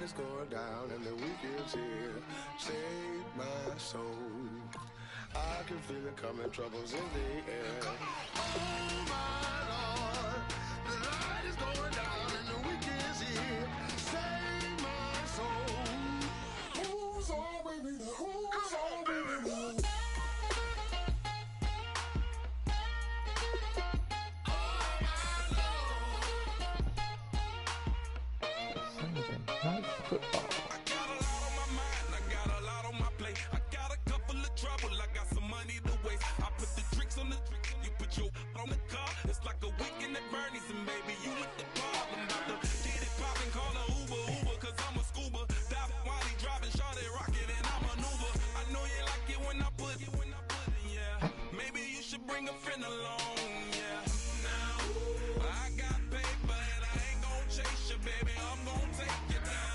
is going down and the week is here. Save my soul. I can feel it coming, troubles in the air. Oh my Lord, the light is going down and the week is here. Save my soul. Who's on, baby? Who's on, baby? Night football. I got a lot on my mind, I got a lot on my plate. I got a couple of trouble, I got some money to waste. I put the tricks on the tricks, you put your on the car. It's like a weekend at Bernie's, and baby, you with the problem. About to get it poppin', call a Uber, cause I'm a scuba. Dive while he driving, shawty rocket, and I maneuver. I know you like it when I put it, yeah. Maybe you should bring a friend along, yeah. Now, I got paper, and I ain't gon' chase you, baby. I'm gon' take you down.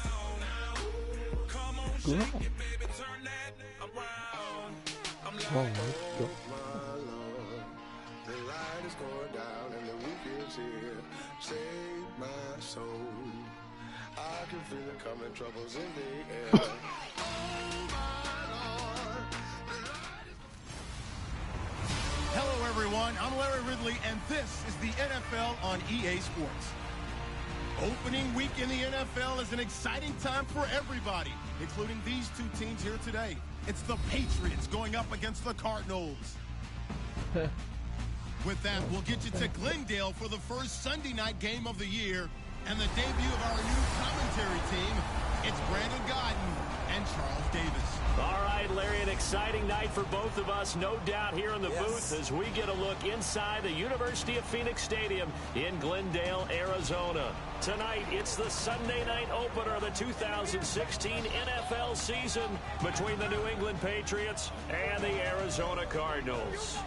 Come on, shake it, baby, turn that around. I'm like, oh my Lord, the light is going down and the week is here. Save my soul. I can feel it coming, troubles in the air. Oh my Lord, the light is... Hello everyone, I'm Larry Ridley and this is the NFL on EA Sports. Opening week in the NFL is an exciting time for everybody, including these two teams here today. It's the Patriots going up against the Cardinals. With that, we'll get you to Glendale for the first Sunday night game of the year and the debut of our new commentary team. It's Brandon Godden and Charles Davis. All right, Larry, an exciting night for both of us, no doubt, here in the booth as we get a look inside the University of Phoenix Stadium in Glendale, Arizona. Tonight, it's the Sunday night opener of the 2016 NFL season between the New England Patriots and the Arizona Cardinals.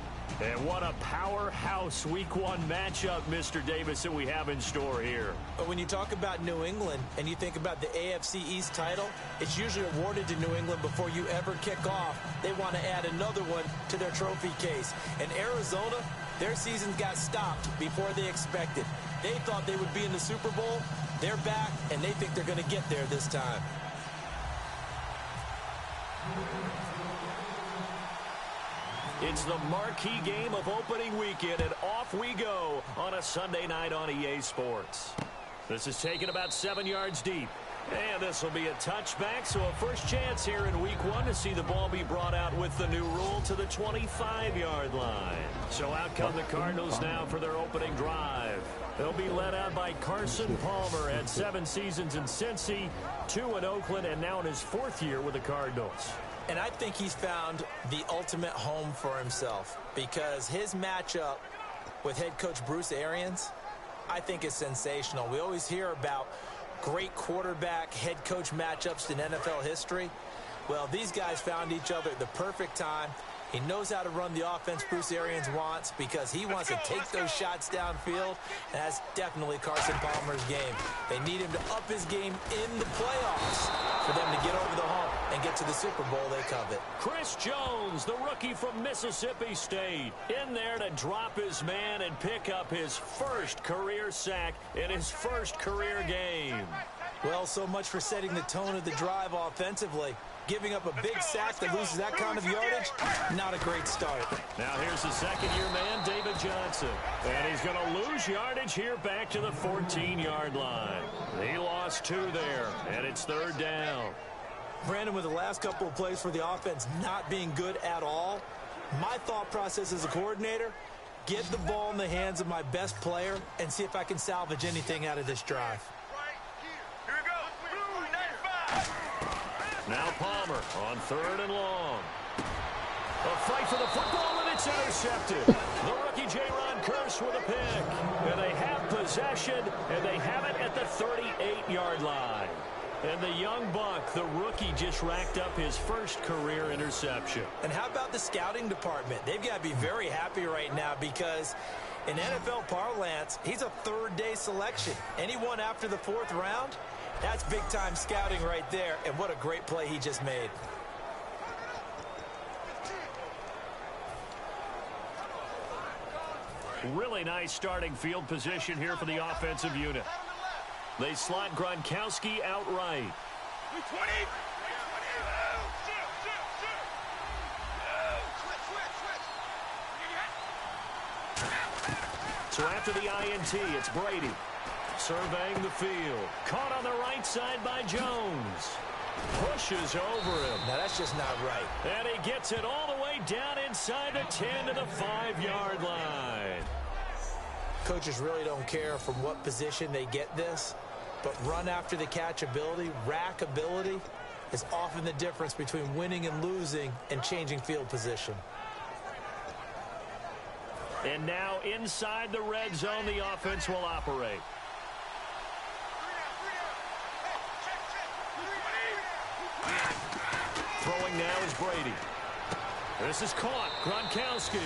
And what a powerhouse Week 1 matchup, Mr. Davis, that we have in store here. But when you talk about New England and you think about the AFC East title, it's usually awarded to New England before you ever kick off. They want to add another one to their trophy case. And Arizona, their season got stopped before they expected. They thought they would be in the Super Bowl. They're back, and they think they're going to get there this time. It's the marquee game of opening weekend, and off we go on a Sunday night on EA Sports. This is taken about 7 yards deep. And this will be a touchback, so a first chance here in Week 1 to see the ball be brought out with the new rule to the 25-yard line. So out come the Cardinals now for their opening drive. They'll be led out by Carson Palmer. Had 7 seasons in Cincy, 2 in Oakland, and now in his 4th year with the Cardinals. And I think he's found the ultimate home for himself because his matchup with head coach Bruce Arians, I think is sensational. We always hear about great quarterback head coach matchups in NFL history. Well, these guys found each other at the perfect time. He knows how to run the offense Bruce Arians wants because he wants to take those shots downfield, and that's definitely Carson Palmer's game. They need him to up his game in the playoffs for them to get over the hump and get to the Super Bowl they covet. Chris Jones, the rookie from Mississippi State, in there to drop his man and pick up his first career sack in his first career game. Well, so much for setting the tone of the drive offensively. Giving up a big sack that loses that kind of yardage, not a great start. Now here's the second-year man, David Johnson. And he's going to lose yardage here back to the 14-yard line. He lost 2 there, and it's 3rd down. Brandon, with the last couple of plays for the offense not being good at all, my thought process as a coordinator, get the ball in the hands of my best player and see if I can salvage anything out of this drive. Now Palmer on 3rd and long. A fight for the football, and it's intercepted. The rookie J-Ron Kearse with a pick. And they have possession, and they have it at the 38-yard line. And the young buck, the rookie, just racked up his first career interception. And how about the scouting department? They've got to be very happy right now because in NFL parlance, he's a 3rd-day selection. Anyone after the 4th round? That's big-time scouting right there, and what a great play he just made. Really nice starting field position here for the offensive unit. They slot Gronkowski out right. So after the INT, it's Brady. Surveying the field. Caught on the right side by Jones. Pushes over him. Now, that's just not right. And he gets it all the way down inside the 10 to the 5-yard line. Coaches really don't care from what position they get this, but run after the catch ability, rack ability, is often the difference between winning and losing and changing field position. And now inside the red zone, the offense will operate. Throwing now is Brady. This is caught. Gronkowski.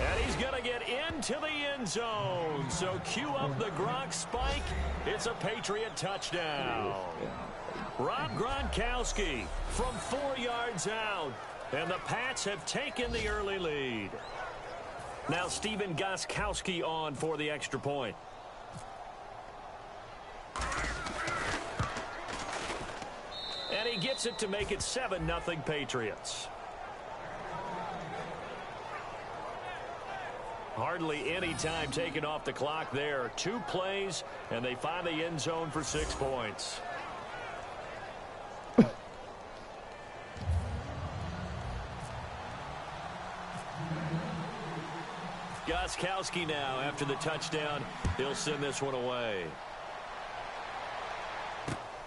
And he's going to get into the end zone. So cue up the Gronk spike. It's a Patriot touchdown. Rob Gronkowski from 4 yards out. And the Pats have taken the early lead. Now Steven Gostkowski on for the extra point. And he gets it to make it 7-0 Patriots. Hardly any time taken off the clock there. 2 plays, and they find the end zone for 6 points. Gostkowski now, after the touchdown, he'll send this one away.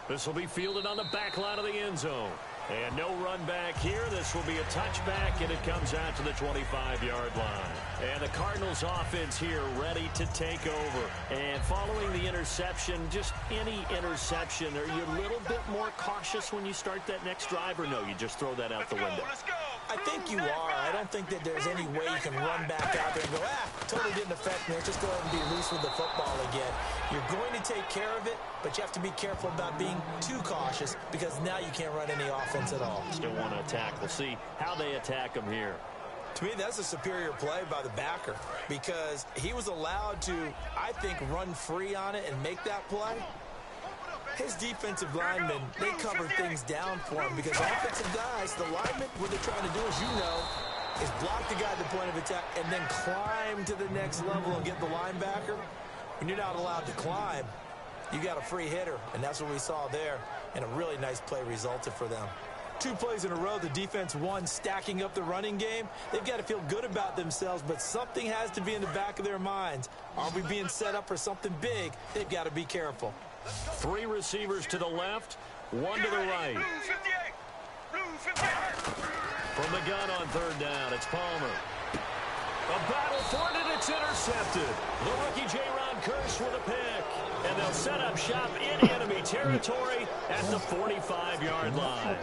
This will be fielded on the back line of the end zone. And no run back here. This will be a touchback, and it comes out to the 25-yard line. And the Cardinals offense here ready to take over. And following the interception, just any interception, are you a little bit more cautious when you start that next drive, or no, you just throw that out the window? I think you are. I don't think that there's any way you can run back out there and go, totally didn't affect me. Let's just go ahead and be loose with the football again. You're going to take care of it, but you have to be careful about being too cautious because now you can't run any offense at all. Still want to attack. We'll see how they attack him here. To me, that's a superior play by the backer because he was allowed to, I think, run free on it and make that play. His defensive linemen, they cover things down for him because offensive guys, the linemen, what they're trying to do, as you know, is block the guy at the point of attack and then climb to the next level and get the linebacker. When you're not allowed to climb, you got a free hitter, and that's what we saw there, and a really nice play resulted for them. 2 plays in a row, the defense won, stacking up the running game. They've got to feel good about themselves, but something has to be in the back of their minds. Are we being set up for something big? They've got to be careful. 3 receivers to the left, 1 to the right. From the gun on 3rd down, it's Palmer. A battle for it, and it's intercepted. The rookie J-Ron Curse with a pick. And they'll set up shop in enemy territory at the 45-yard line.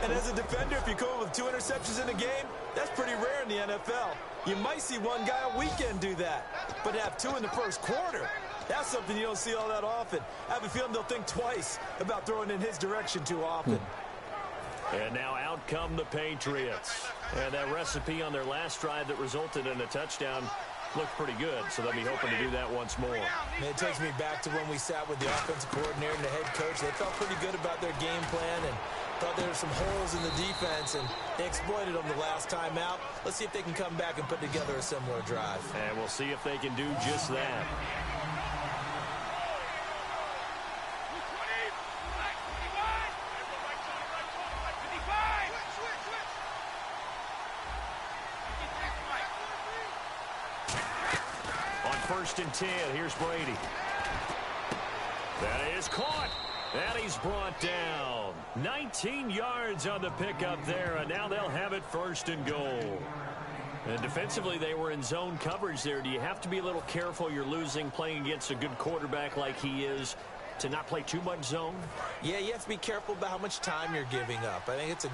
And as a defender, if you come with 2 interceptions in a game, that's pretty rare in the NFL. You might see one guy a weekend do that, but have 2 in the first quarter. That's something you don't see all that often. I have a feeling they'll think twice about throwing in his direction too often. And now out come the Patriots. And that recipe on their last drive that resulted in a touchdown looked pretty good, so they'll be hoping to do that once more. And it takes me back to when we sat with the offensive coordinator and the head coach. They felt pretty good about their game plan and thought there were some holes in the defense, and they exploited them the last time out. Let's see if they can come back and put together a similar drive. And we'll see if they can do just that. First and 10, here's Brady. That is caught, and he's brought down. 19 yards on the pickup there, and now they'll have it 1st and goal. And defensively, they were in zone coverage there. Do you have to be a little careful? You're losing, playing against a good quarterback like he is, to not play too much zone? Yeah, you have to be careful about how much time you're giving up. I think it's a...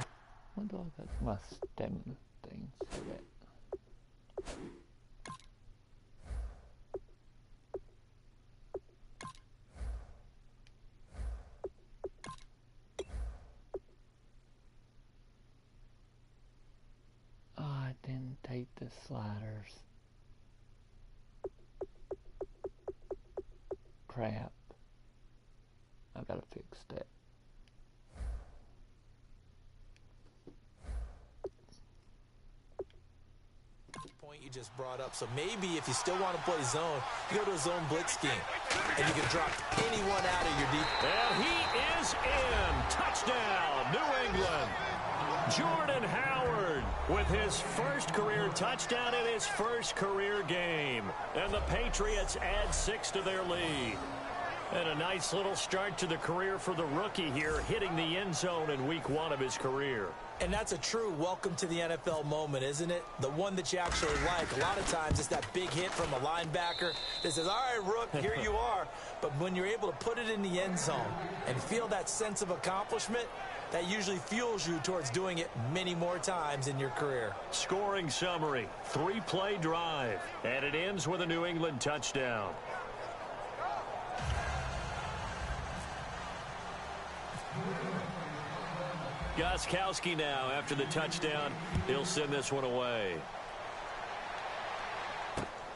What do I got my stem things for that? I didn't take the sliders. Crap. I gotta fix that. you just brought up. So maybe if you still want to play zone, you go to a zone blitz scheme, and you can drop anyone out of your defense. And he is in. Touchdown, New England. Jordan Howard with his first career touchdown in his first career game. And the Patriots add 6 to their lead. And a nice little start to the career for the rookie here, hitting the end zone in week 1 of his career. And that's a true welcome to the NFL moment, isn't it? The one that you actually like. A lot of times it's that big hit from a linebacker that says, all right, Rook, here you are. But when you're able to put it in the end zone and feel that sense of accomplishment, that usually fuels you towards doing it many more times in your career. Scoring summary, 3-play drive, and it ends with a New England touchdown. Gostkowski now after the touchdown. He'll send this one away.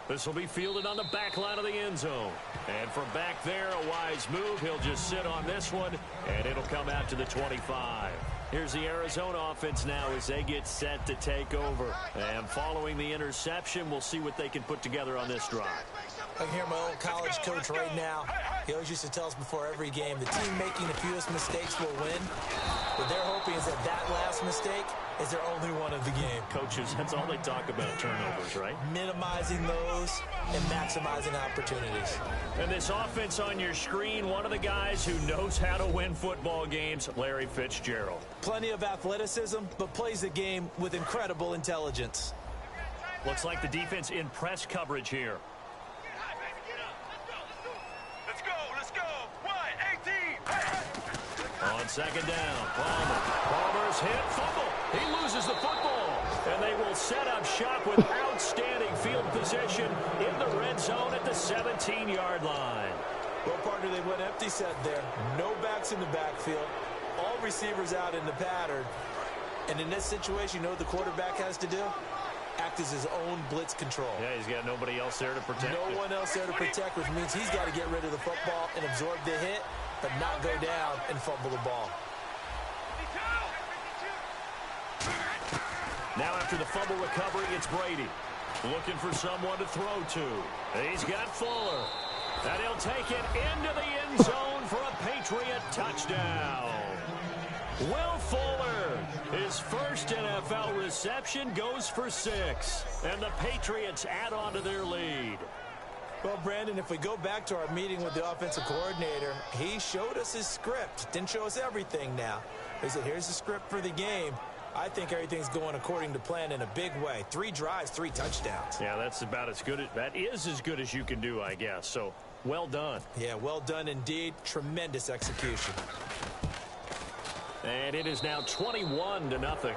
This will be fielded on the back line of the end zone. And from back there, a wise move. He'll just sit on this one, and it'll come out to the 25. Here's the Arizona offense now as they get set to take over. And following the interception, we'll see what they can put together on this drive. I can hear my old college coach right now. He always used to tell us before every game, the team making the fewest mistakes will win. What they're hoping is that last mistake is their only one of the game. Coaches, that's all they talk about, turnovers, right? Minimizing those and maximizing opportunities. And this offense on your screen, one of the guys who knows how to win football games, Larry Fitzgerald. Plenty of athleticism, but plays the game with incredible intelligence. Looks like the defense in press coverage here. On second down, Palmer's hit, fumble. He loses the football. And they will set up shop with outstanding field position in the red zone at the 17-yard line. Well, partner, they went empty set there. No backs in the backfield. All receivers out in the pattern. And in this situation, you know what the quarterback has to do? Act as his own blitz control. Yeah, he's got nobody else there to protect. No one else there to protect, which means he's got to get rid of the football and absorb the hit, but not go down and fumble the ball. Now after the fumble recovery, it's Brady. Looking for someone to throw to. He's got Fuller. And he'll take it into the end zone for a Patriot touchdown. Will Fuller, his first NFL reception, goes for 6. And the Patriots add on to their lead. Well, Brandon, if we go back to our meeting with the offensive coordinator, he showed us his script. Didn't show us everything now. He said, here's the script for the game. I think everything's going according to plan in a big way. 3 drives, 3 touchdowns. Yeah, that's about as good. That is as good as you can do, I guess. So, well done. Yeah, well done indeed. Tremendous execution. And it is now 21-0.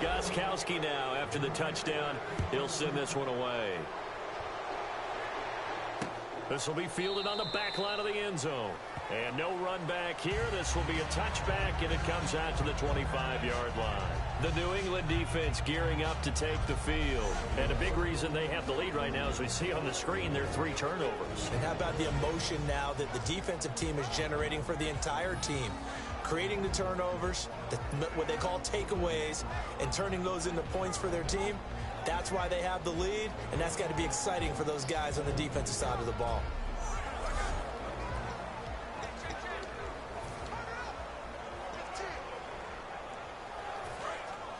Gostkowski now after the touchdown. He'll send this one away. This will be fielded on the back line of the end zone. And no run back here. This will be a touchback, and it comes out to the 25-yard line. The New England defense gearing up to take the field. And a big reason they have the lead right now, as we see on the screen, they're 3 turnovers. And how about the emotion now that the defensive team is generating for the entire team? Creating the turnovers, what they call takeaways, and turning those into points for their team. That's why they have the lead, and that's got to be exciting for those guys on the defensive side of the ball.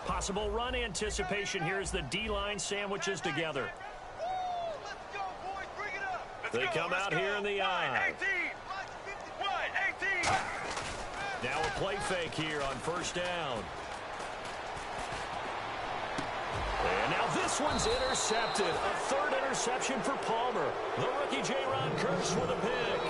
Possible run anticipation here as the D-line sandwiches together. They come out here in the eye. Now a play fake here on first down. And now this one's intercepted. A 3rd interception for Palmer. The rookie J-Ron Curse with a pick.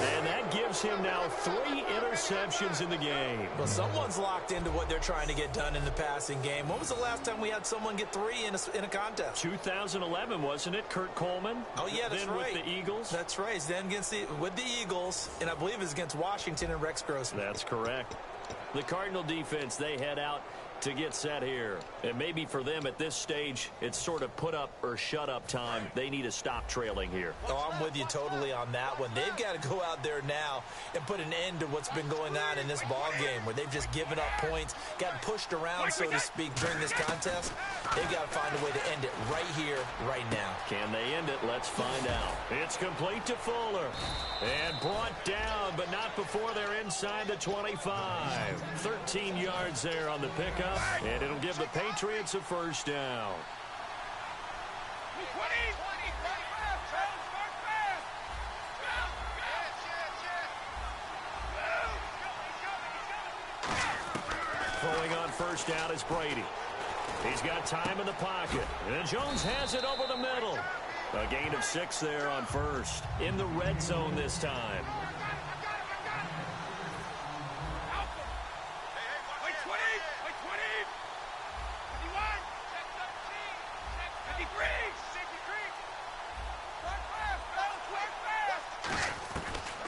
And that gives him now 3 interceptions in the game. Well, someone's locked into what they're trying to get done in the passing game. When was the last time we had someone get 3 in a contest? 2011, wasn't it? Kurt Coleman. Oh, yeah, that's then right. With the Eagles. That's right. Then with the Eagles, and I believe it's against Washington and Rex Grossman. That's correct. The Cardinal defense, they head out to get set here. And maybe for them at this stage, it's sort of put up or shut up time. They need to stop trailing here. Oh, I'm with you totally on that one. They've got to go out there now and put an end to what's been going on in this ball game where they've just given up points, gotten pushed around, so to speak, during this contest. They've got to find a way to end it right here, right now. Can they end it? Let's find out. It's complete to Fuller. And brought down, but not before they're inside the 25. 13 yards there on the pickup, and it'll give the Patriots a first down. Throwing on first down is Brady. He's got time in the pocket. And Jones has it over the middle. A gain of 6 there on first. In the red zone this time.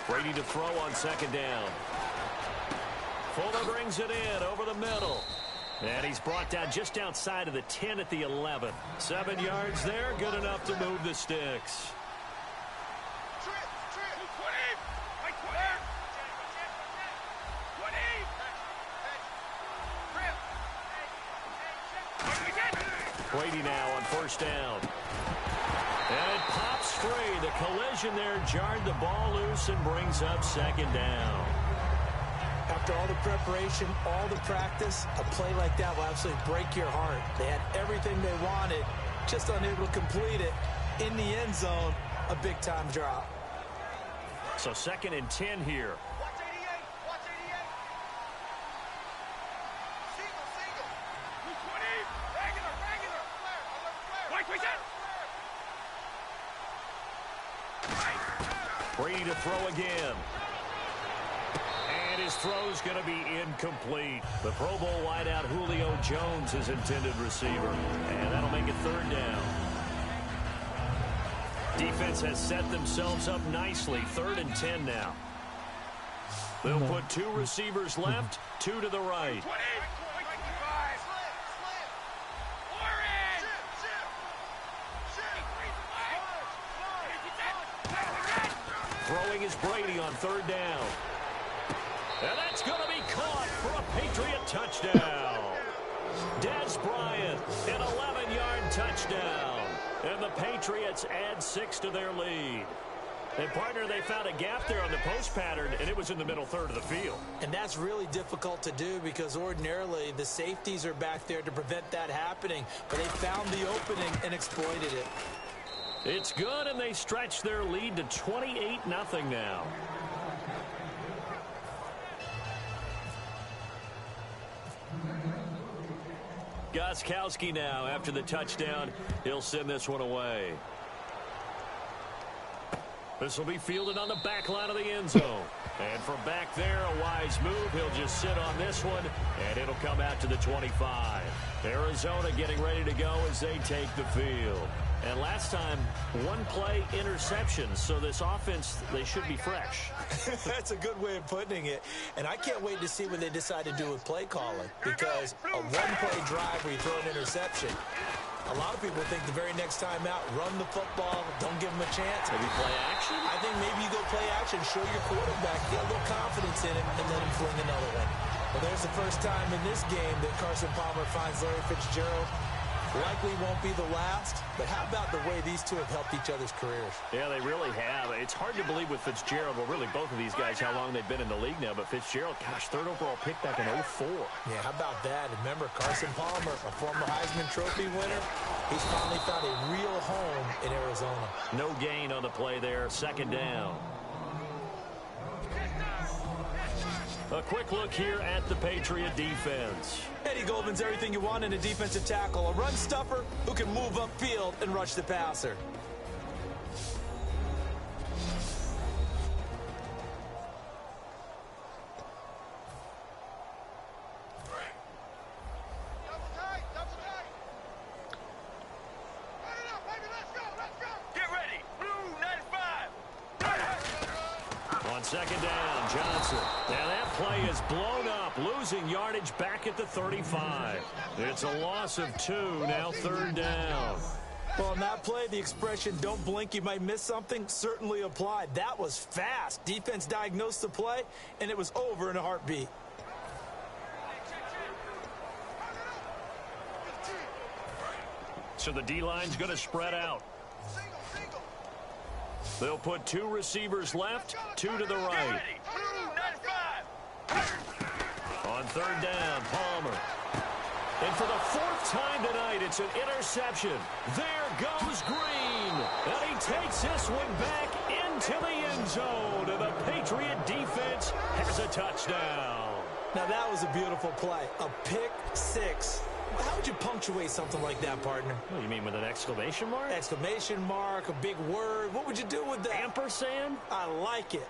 Brady to throw on second down. Fuller brings it in over the middle. And he's brought down just outside of the 10 at the 11. 7 yards there, good enough to move the sticks. Brady now on first down. And it pops free. The collision there jarred the ball loose and brings up second down. After all the preparation, all the practice, a play like that will absolutely break your heart. They had everything they wanted, just unable to complete it. In the end zone, a big-time drop. So 2nd and 10 here. Watch 88. Watch 88. Single. 220. Regular. Wait, Brady to throw again. And his throw's going to be incomplete. The Pro Bowl wideout Julio Jones is intended receiver. And that'll make it 3rd down. Defense has set themselves up nicely. 3rd and 10 now. They'll put 2 receivers left, 2 to the right. Throwing is Brady on 3rd down. And that's going to be caught for a Patriot touchdown. Dez Bryant, an 11-yard touchdown. And the Patriots add 6 to their lead. And, partner, they found a gap there on the post pattern, and it was in the middle third of the field. And that's really difficult to do because ordinarily the safeties are back there to prevent that happening. But they found the opening and exploited it. It's good, and they stretch their lead to 28-0 now. Gostkowski now after the touchdown. He'll send this one away. This will be fielded on the back line of the end zone. And from back there, a wise move. He'll just sit on this one, and it'll come out to the 25. Arizona getting ready to go as they take the field. And last time, 1 play interception. So this offense, they should be fresh. That's a good way of putting it. And I can't wait to see what they decide to do with play calling. Because a 1-play drive where you throw an interception, a lot of people think the very next time out, run the football, don't give them a chance. Maybe play action? I think maybe you go play action, show your quarterback, get a little confidence in him, and let him fling another one. Well, there's the first time in this game that Carson Palmer finds Larry Fitzgerald. Likely won't be the last, but how about the way these two have helped each other's careers? Yeah, they really have. It's hard to believe with Fitzgerald, well, really both of these guys, how long they've been in the league now. But Fitzgerald, gosh, 3rd overall pick back in 2004. Yeah, how about that? Remember, Carson Palmer, a former Heisman Trophy winner, he's finally found a real home in Arizona. No gain on the play there, 2nd down. A quick look here at the Patriot defense. Eddie Goldman's everything you want in a defensive tackle. A run stuffer who can move upfield and rush the passer. Double tight. Run it up, baby. Let's go. Get ready. Blue 95. On 2nd down, Johnson. Now that play is blown up. up, losing yardage back at the 35. It's a loss of 2, now 3rd down. Well, on that play, the expression, don't blink, you might miss something, certainly applied. That was fast. Defense diagnosed the play, and it was over in a heartbeat. So the D-line's going to spread out. They'll put 2 receivers left, 2 to the right. On 3rd down, Palmer. And for the 4th time tonight, it's an interception. There goes Green. And he takes this one back into the end zone. And the Patriot defense has a touchdown. Now, that was a beautiful play. A pick 6. How would you punctuate something like that, partner? What do you mean, with an exclamation mark? Exclamation mark, a big word. What would you do with that? Ampersand? I like it.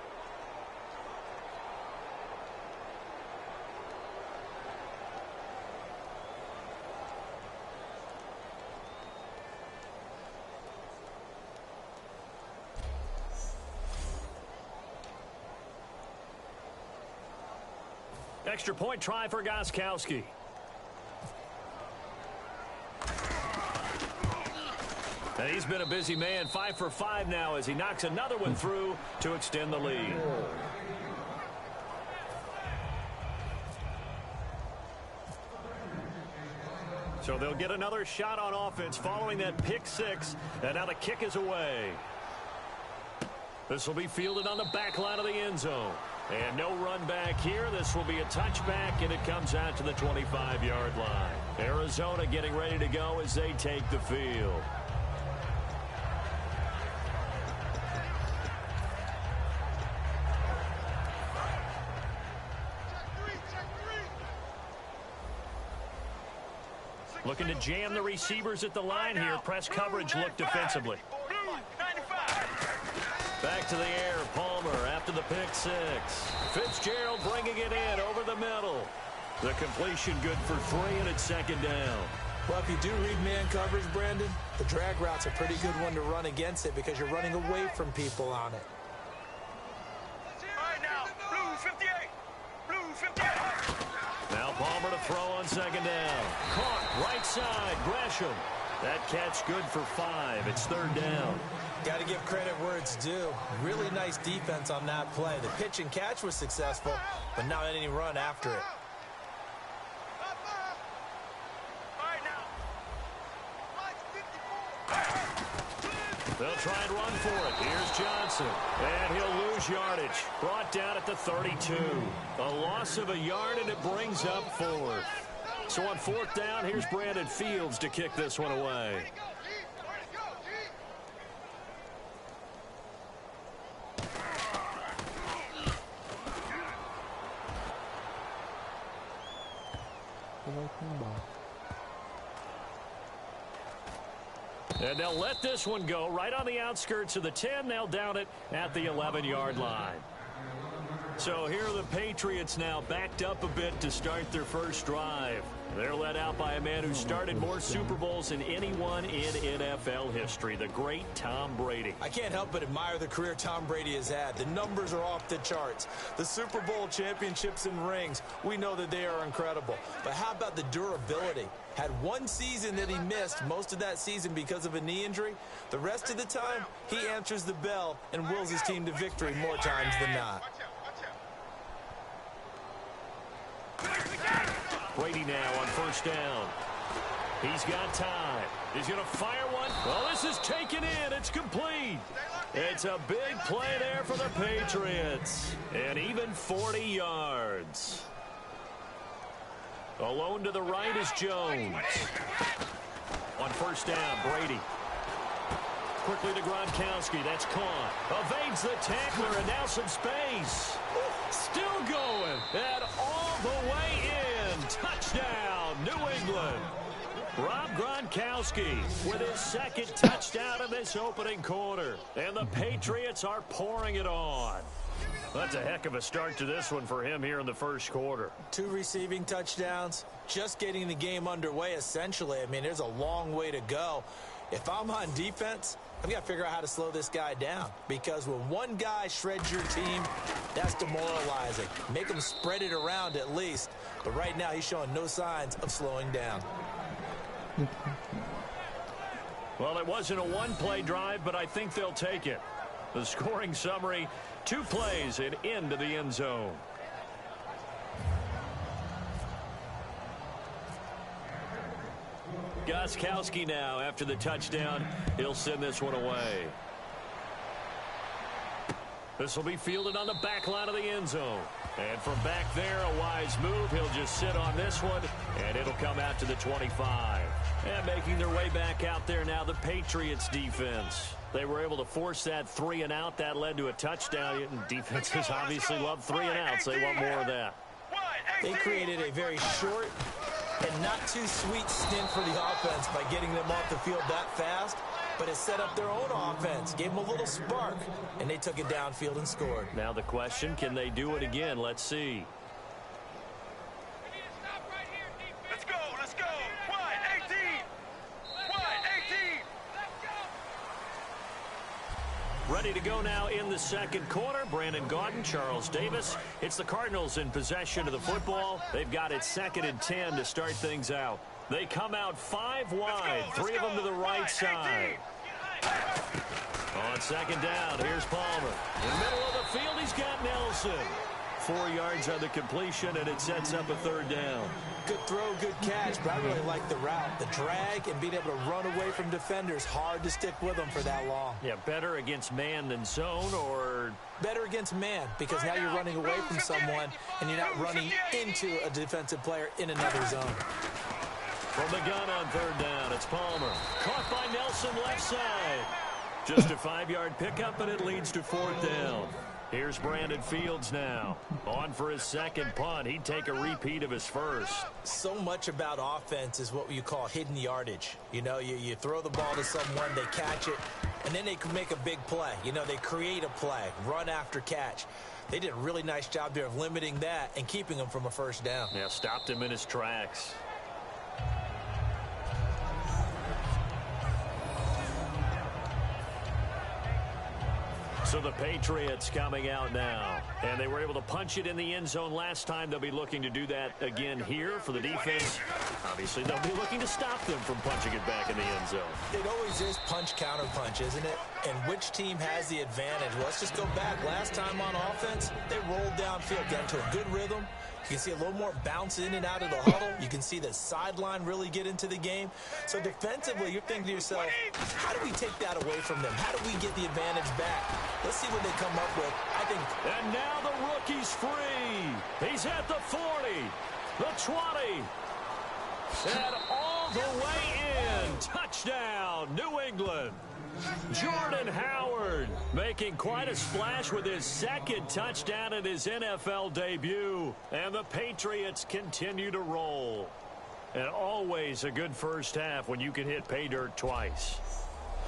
Extra point try for Gostkowski. And he's been a busy man, 5 for 5 now as he knocks another one through to extend the lead. So they'll get another shot on offense following that pick 6, and now the kick is away. This will be fielded on the back line of the end zone. And no run back here. This will be a touchback, and it comes out to the 25-yard line. Arizona getting ready to go as they take the field. Looking to jam the receivers at the line here. Press coverage look defensively. Back to the air, Palmer after the pick 6. Fitzgerald bringing it in over the middle. The completion good for 3, and it's 2nd down. Well, if you do read man coverage, Brandon, the drag route's a pretty good one to run against it because you're running away from people on it. All right, now, blue 58. Blue 58. Now Palmer to throw on 2nd down. Caught right side, Gresham. That catch good for 5. It's 3rd down. Got to give credit where it's due. Really nice defense on that play. The pitch and catch was successful, but not any run after it. All right, now. They'll try and run for it. Here's Johnson. And he'll lose yardage. Brought down at the 32. A loss of a yard, and it brings up 4th. So on 4th down, here's Brandon Fields to kick this one away. And they'll let this one go right on the outskirts of the 10. They'll down it at the 11-yard line. So here are the Patriots now backed up a bit to start their first drive. They're led out by a man who started more Super Bowls than anyone in NFL history, the great Tom Brady. I can't help but admire the career Tom Brady has had. The numbers are off the charts. The Super Bowl championships and rings, we know that they are incredible. But how about the durability? Had one season that he missed, most of that season because of a knee injury. The rest of the time, he answers the bell and wills his team to victory more times than not. Brady now on 1st down. He's got time. He's going to fire one. Well, this is taken in. It's complete. It's a big play there for the Patriots. And even 40 yards. Alone to the right is Jones. On 1st down, Brady. Quickly to Gronkowski. That's caught. Evades the tackler, and now some space. Still going. And all the way in. Touchdown, New England. Rob Gronkowski with his 2nd touchdown of this opening quarter. And the Patriots are pouring it on. That's a heck of a start to this one for him here in the first quarter. 2 receiving touchdowns, just getting the game underway essentially. I mean, there's a long way to go. If I'm on defense, I've got to figure out how to slow this guy down, because when one guy shreds your team, that's demoralizing. Make him spread it around at least. But right now, he's showing no signs of slowing down. Well, it wasn't a one-play drive, but I think they'll take it. The scoring summary, 2 plays and into the end zone. Gostkowski now after the touchdown. He'll send this one away. This will be fielded on the back line of the end zone. And from back there, a wise move. He'll just sit on this one, and it'll come out to the 25. And making their way back out there now, the Patriots defense. They were able to force that 3 and out. That led to a touchdown. Defenses obviously love 3 and outs. They want more of that. They created a very short and not too sweet stint for the offense by getting them off the field that fast, but it set up their own offense, gave them a little spark, and they took it downfield and scored. Now the question, can they do it again? Let's see. Let's go, let's go. Wide, 18. Wide, 18. Ready to go now in the second quarter. Brandon Gaudin, Charles Davis. It's the Cardinals in possession of the football. They've got it 2nd and 10 to start things out. They come out 5 wide, 3 of them to the right side. On 2nd down, here's Palmer. In the middle of the field, he's got Nelson. 4 yards on the completion, and it sets up a 3rd down. Good throw, good catch, but I really like the route. The drag and being able to run away from defenders, hard to stick with them for that long. Yeah, better against man than zone, or... Better against man, because now you're running away from someone, and you're not running into a defensive player in another zone. From the gun on 3rd down, it's Palmer. Caught by Nelson left side. Just a 5-yard pickup, and it leads to 4th down. Here's Brandon Fields now. On for his 2nd punt. He'd take a repeat of his first. So much about offense is what you call hidden yardage. You know, you throw the ball to someone, they catch it, and then they can make a big play. You know, they create a play, run after catch. They did a really nice job there of limiting that and keeping him from a 1st down. Yeah, stopped him in his tracks. So the Patriots coming out now. And they were able to punch it in the end zone last time. They'll be looking to do that again here for the defense. Obviously, they'll be looking to stop them from punching it back in the end zone. It always is punch-counter-punch, isn't it? And which team has the advantage? Well, let's just go back. Last time on offense, they rolled downfield, got into a good rhythm. You can see a little more bounce in and out of the huddle. You can see the sideline really get into the game. So defensively, you're thinking to yourself, how do we take that away from them? How do we get the advantage back? Let's see what they come up with. I think. And now the rookie's free. He's at the 40, the 20, and all the way in. Touchdown, New England. Jordan Howard making quite a splash with his 2nd touchdown in his NFL debut. And the Patriots continue to roll. And always a good first half when you can hit pay dirt twice.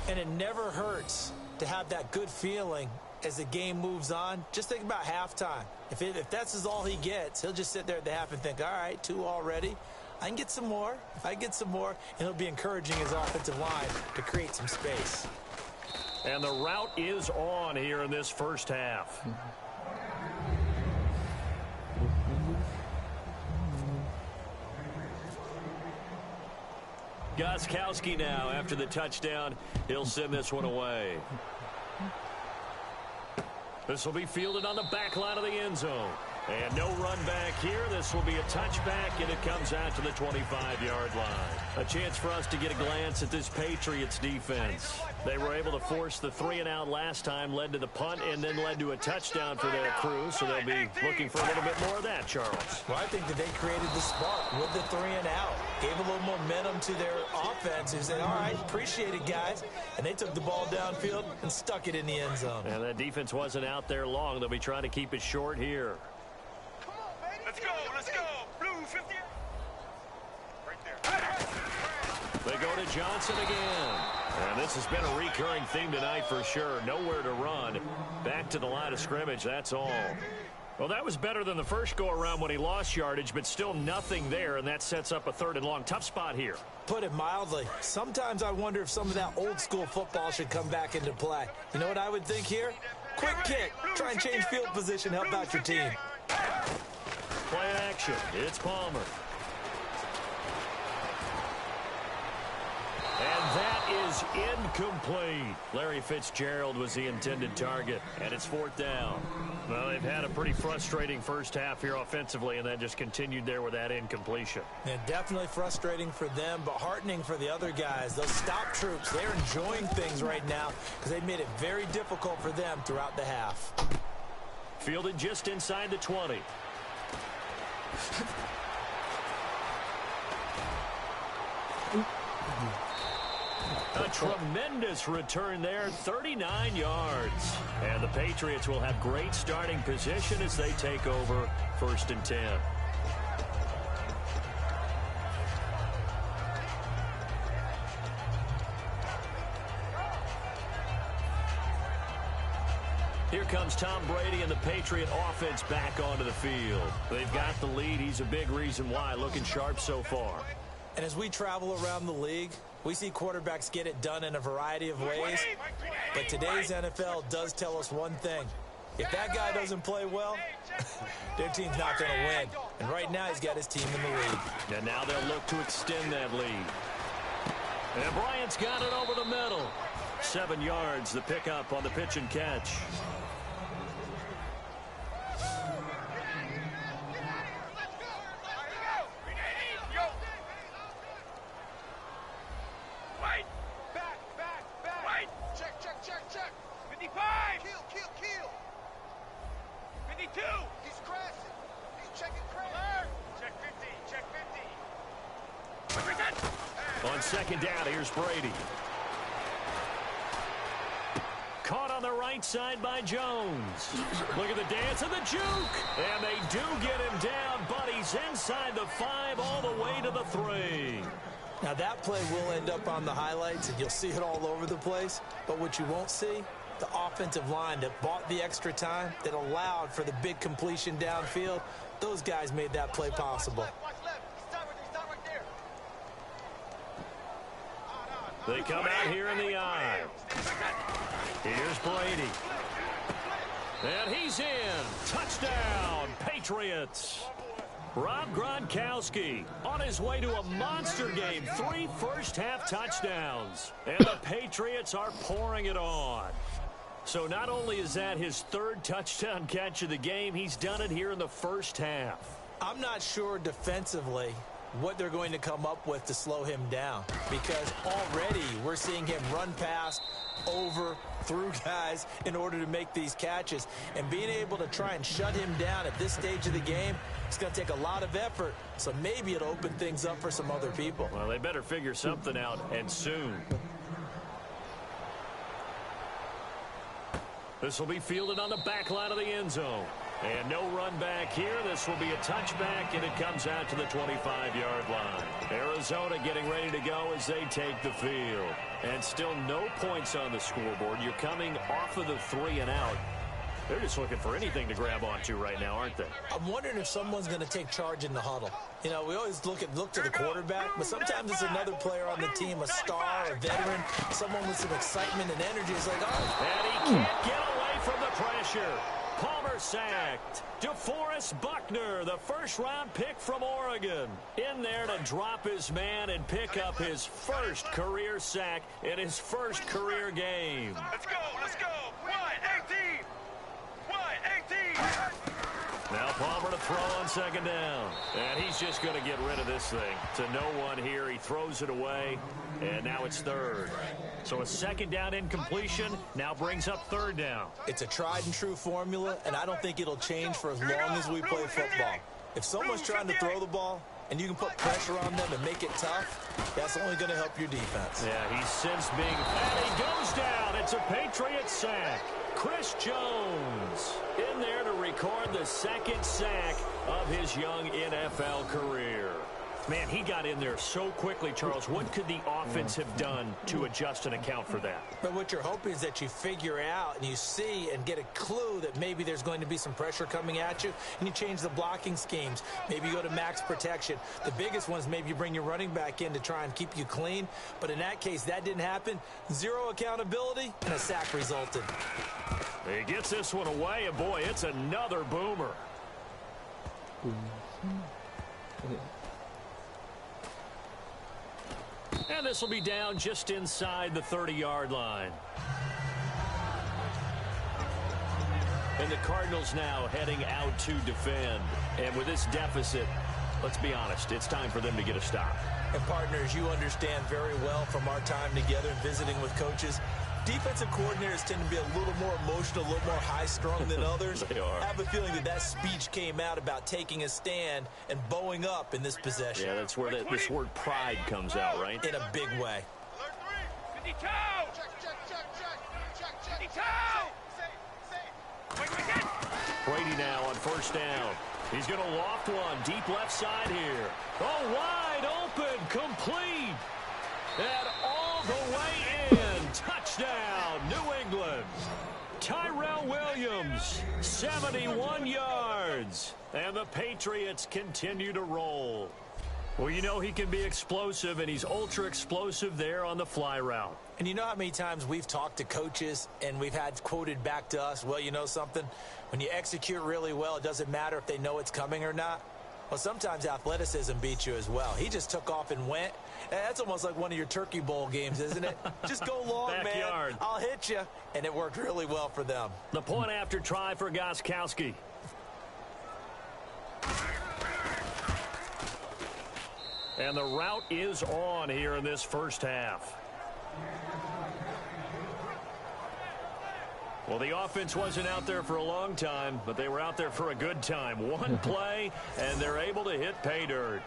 And it never hurts to have that good feeling as the game moves on. Just think about halftime. If that's all he gets, he'll just sit there at the half and think, all right, 2 already. I can get some more. I can get some more. And he'll be encouraging his offensive line to create some space. And the route is on here in this first half. Gostkowski now after the touchdown. He'll send this one away. This will be fielded on the back line of the end zone. And no run back here. This will be a touchback, and it comes out to the 25-yard line. A chance for us to get a glance at this Patriots defense. They were able to force the 3 and out last time, led to the punt, and then led to a touchdown for their crew. So they'll be looking for a little bit more of that, Charles. Well, I think that they created the spark with the 3 and out. Gave a little momentum to their offense. Who said, all right, appreciate it, guys. And they took the ball downfield and stuck it in the end zone. And that defense wasn't out there long. They'll be trying to keep it short here. Let's go, let's go. Blue 50. Right there. They go to Johnson again. And this has been a recurring theme tonight for sure. Nowhere to run. Back to the line of scrimmage, that's all. Well, that was better than the first go-around when he lost yardage, but still nothing there, and that sets up a 3rd and long. Tough spot here. Put it mildly, sometimes I wonder if some of that old-school football should come back into play. You know what I would think here? Quick kick. Try and change field position. Help out your team. Play action. It's Palmer. And that is incomplete. Larry Fitzgerald was the intended target, and it's 4th down. Well, they've had a pretty frustrating first half here offensively, and then just continued there with that incompletion. Yeah, definitely frustrating for them, but heartening for the other guys. Those stop troops, they're enjoying things right now because they've made it very difficult for them throughout the half. Fielded just inside the 20. A tremendous return there, 39 yards. And the Patriots will have great starting position as they take over 1st and 10. Here comes Tom Brady and the Patriot offense back onto the field. They've got the lead. He's a big reason why. Looking sharp so far. And as we travel around the league, we see quarterbacks get it done in a variety of ways. But today's NFL does tell us one thing. If that guy doesn't play well, their team's not going to win. And right now he's got his team in the lead. And now they'll look to extend that lead. And Bryant's got it over the middle. 7 yards, the pickup on the pitch and catch. On 2nd down, here's Brady. Caught on the right side by Jones. Look at the dance of the juke. And they do get him down, but he's inside the 5 all the way to the 3. Now that play will end up on the highlights, and you'll see it all over the place. But what you won't see, the offensive line that bought the extra time, that allowed for the big completion downfield, those guys made that play possible. They come out here in the eye. Here's Brady. And he's in. Touchdown, Patriots. Rob Gronkowski on his way to a monster game. 3 first-half touchdowns. And the Patriots are pouring it on. So not only is that his 3rd touchdown catch of the game, he's done it here in the first half. I'm not sure defensively what they're going to come up with to slow him down, because already we're seeing him run past, over, through guys in order to make these catches. And being able to try and shut him down at this stage of the game, it's going to take a lot of effort. So maybe it'll open things up for some other people. Well, they better figure something out, and soon. This will be fielded on the back line of the end zone. And no run back here. This will be a touchback, and it comes out to the 25-yard line. Arizona getting ready to go as they take the field. And still no points on the scoreboard. You're coming off of the 3 and out. They're just looking for anything to grab onto right now, aren't they? I'm wondering if someone's going to take charge in the huddle. You know, we always look to the quarterback, but sometimes it's another player on the team, a star, a veteran, someone with some excitement and energy. It's like, oh. And he can't get away from the pressure. Palmer sacked. DeForest Buckner, the first-round pick from Oregon, in there to drop his man and pick up his first career sack in his first career game. Let's go, let's go. 1-18. 1-18. Now Palmer to throw on 2nd down. And he's just going to get rid of this thing. To no one here. He throws it away. And now it's 3rd. So a 2nd down incompletion now brings up 3rd down. It's a tried and true formula, and I don't think it'll change for as long as we play football. If someone's trying to throw the ball and you can put pressure on them and make it tough, that's only going to help your defense. Yeah, he's since being... And he goes down. It's a Patriot sack. Chris Jones in there to record the 2nd sack of his young NFL career. Man, he got in there so quickly, Charles. What could the offense have done to adjust and account for that? But what you're hoping is that you figure out and you see and get a clue that maybe there's going to be some pressure coming at you, and you change the blocking schemes. Maybe you go to max protection. The biggest one is maybe you bring your running back in to try and keep you clean. But in that case, that didn't happen. Zero accountability, and a sack resulted. He gets this one away, and boy, it's another boomer. And this will be down just inside the 30-yard line. And the Cardinals now heading out to defend. And with this deficit, let's be honest, it's time for them to get a stop. And partners, you understand very well from our time together and visiting with coaches, defensive coordinators tend to be a little more emotional, a little more high-strung than others. They are. I have a feeling that speech came out about taking a stand and bowing up in this possession. Yeah, that's where this word pride comes out, right? In a big way. Alert 3. 52. Check. 52. Brady now on first down. He's going to loft one deep left side here. Oh, wide open, complete. And all the way in. Touchdown, New England. Tyrell Williams, 71 yards. And the Patriots continue to roll. Well, you know he can be explosive, and he's ultra-explosive there on the fly route. And you know how many times we've talked to coaches and we've had quoted back to us, well, you know something? When you execute really well, it doesn't matter if they know it's coming or not. Well, sometimes athleticism beats you as well. He just took off and went. That's almost like one of your Turkey Bowl games, isn't it? Just go long, Backyard. man. I'll hit you. And it worked really well for them. The point after try for Gostkowski. And the route is on here in this first half. Well, the offense wasn't out there for a long time, but they were out there for a good time. One play, and they're able to hit pay dirt.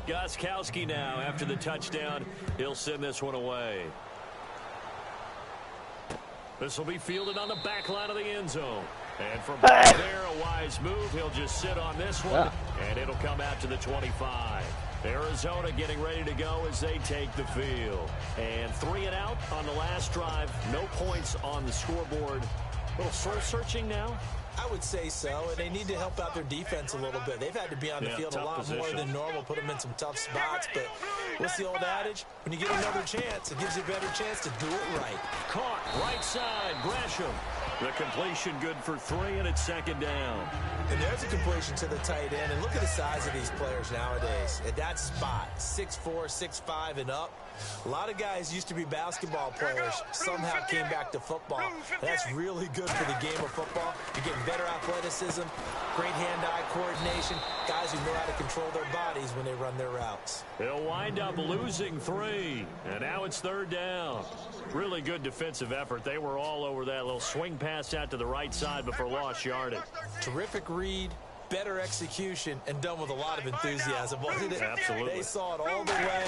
Gostkowski now, after the touchdown, he'll send this one away. This will be fielded on the back line of the end zone. And from back there, a wise move. He'll just sit on this one, and it'll come out to the 25. Arizona getting ready to go as they take the field. And 3 and out on the last drive. No points on the scoreboard. A little soul-searching now. I would say so, and they need to help out their defense a little bit. They've had to be on the field a lot more than normal, put them in some tough spots. But what's the old adage? When you get another chance, it gives you a better chance to do it right. Caught, right side, Gresham. The completion good for 3, and it's second down. And there's a completion to the tight end. And look at the size of these players nowadays. At that spot, 6'4", 6'5", and up. A lot of guys used to be basketball players, somehow came back to football. That's really good for the game of football. You're getting better athleticism, great hand-eye coordination, guys who know how to control their bodies when they run their routes. They'll wind up losing 3, and now it's third down. Really good defensive effort. They were all over that little swing pass out to the right side before lost yardage. Terrific read. Better execution, and done with a lot of enthusiasm, wasn't it? Absolutely. They saw it all the way,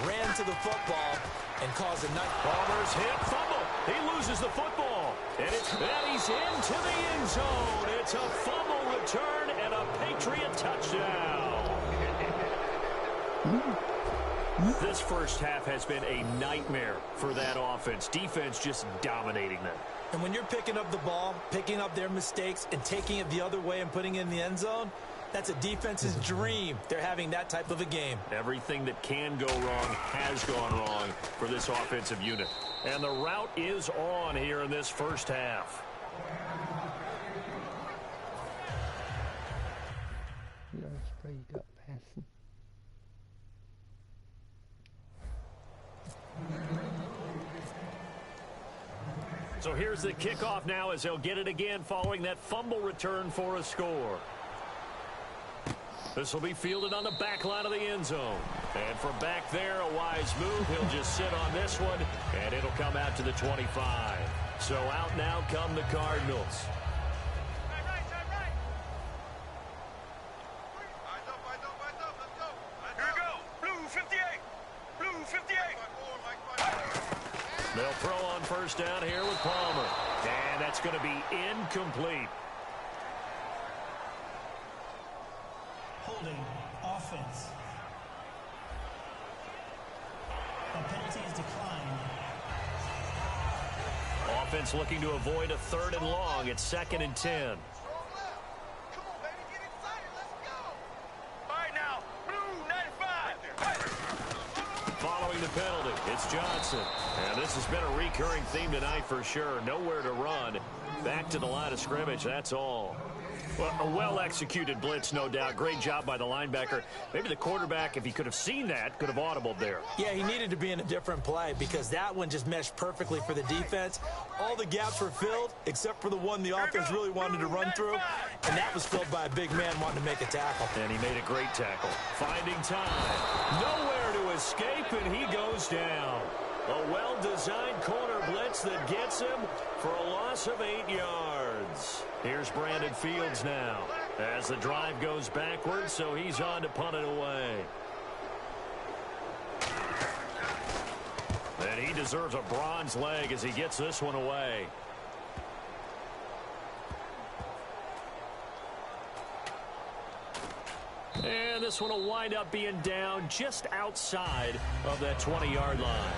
ran to the football, and caused a nice... Palmer's hit, fumble. He loses the football. And he's into the end zone. It's a fumble return and a Patriot touchdown. This first half has been a nightmare for that offense. Defense just dominating them. And when you're picking up the ball, picking up their mistakes, and taking it the other way and putting it in the end zone, that's a defense's dream. They're having that type of a game. Everything that can go wrong has gone wrong for this offensive unit. And the route is on here in this first half. So here's the kickoff now as they'll get it again following that fumble return for a score. This will be fielded on the back line of the end zone. And from back there, a wise move. He'll just sit on this one, and it'll come out to the 25. So out now come the Cardinals. Eyes up, let's go. Here we go. Blue 58. Blue 58. They'll throw on first down here with Palmer. And that's going to be incomplete. Holding offense. The penalty is declined. Offense looking to avoid a 3rd and long. It's 2nd and 10. Following the penalty, it's Johnson. And this has been a recurring theme tonight for sure. Nowhere to run. Back to the line of scrimmage, that's all. Well, a well-executed blitz, no doubt. Great job by the linebacker. Maybe the quarterback, if he could have seen that, could have audibled there. Yeah, he needed to be in a different play because that one just meshed perfectly for the defense. All the gaps were filled except for the one the offense really wanted to run through, and that was filled by a big man wanting to make a tackle. And he made a great tackle. Finding time. Nowhere to escape, and he goes down. A well-designed corner blitz that gets him for a loss of 8 yards. Here's Brandon Fields now as the drive goes backwards, so he's on to punt it away. And he deserves a bronze leg as he gets this one away. And this one will wind up being down just outside of that 20-yard line.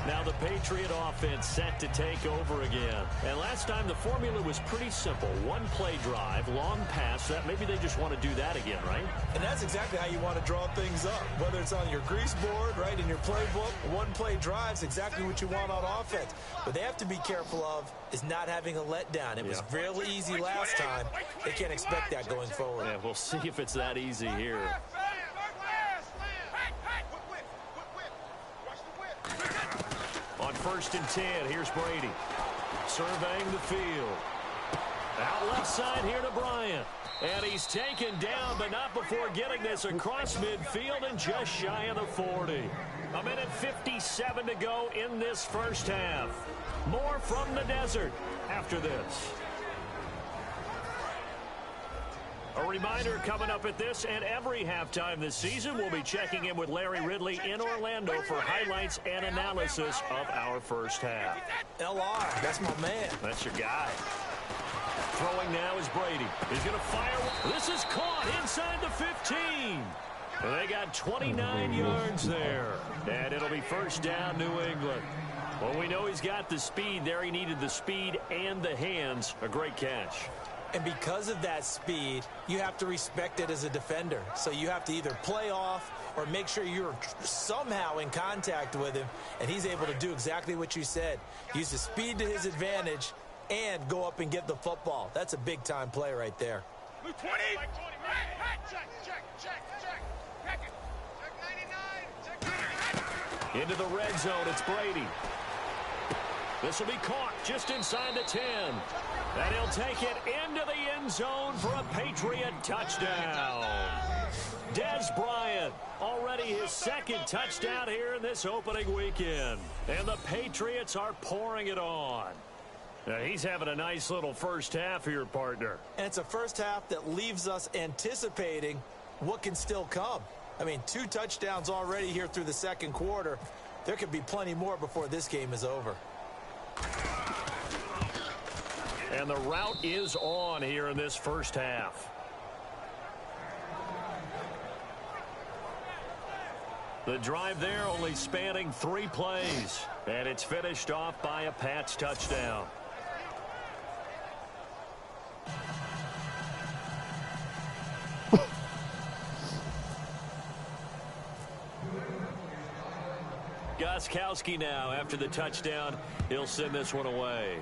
Now the Patriot offense set to take over again. And last time the formula was pretty simple. One play drive, long pass. That maybe they just want to do that again, right? And that's exactly how you want to draw things up. Whether it's on your grease board, right, in your playbook, one play drive's exactly what you want on offense. But they have to be careful of is not having a letdown. It was really easy last time. They can't expect that going forward. Yeah, we'll see if it's that easy here. On 1st and 10, here's Brady. Surveying the field. Out left side here to Bryant. And he's taken down, but not before getting this across midfield and just shy of the 40. A minute 57 to go in this first half. More from the desert after this. A reminder coming up at this and every halftime this season, we'll be checking in with Larry Ridley in Orlando for highlights and analysis of our first half. LR, that's my man. That's your guy. Throwing now is Brady. He's going to fire. This is caught inside the 15. And they got 29 yards there. And it'll be first down, New England. Well, we know he's got the speed there. He needed the speed and the hands. A great catch. And because of that speed, you have to respect it as a defender. So you have to either play off or make sure you're somehow in contact with him, and he's able to do exactly what you said. Use the speed to his advantage and go up and get the football. That's a big-time play right there. 20. Into the red zone, it's Brady. This will be caught just inside the 10. And he'll take it into the end zone for a Patriot touchdown. Des Bryant, already his 2nd touchdown here in this opening weekend. And the Patriots are pouring it on. Now, he's having a nice little first half here, partner. And it's a first half that leaves us anticipating what can still come. I mean, 2 touchdowns already here through the 2nd quarter. There could be plenty more before this game is over. And the route is on here in this first half. The drive there only spanning 3 plays. And it's finished off by a Pats touchdown. Gostkowski now after the touchdown. He'll send this one away.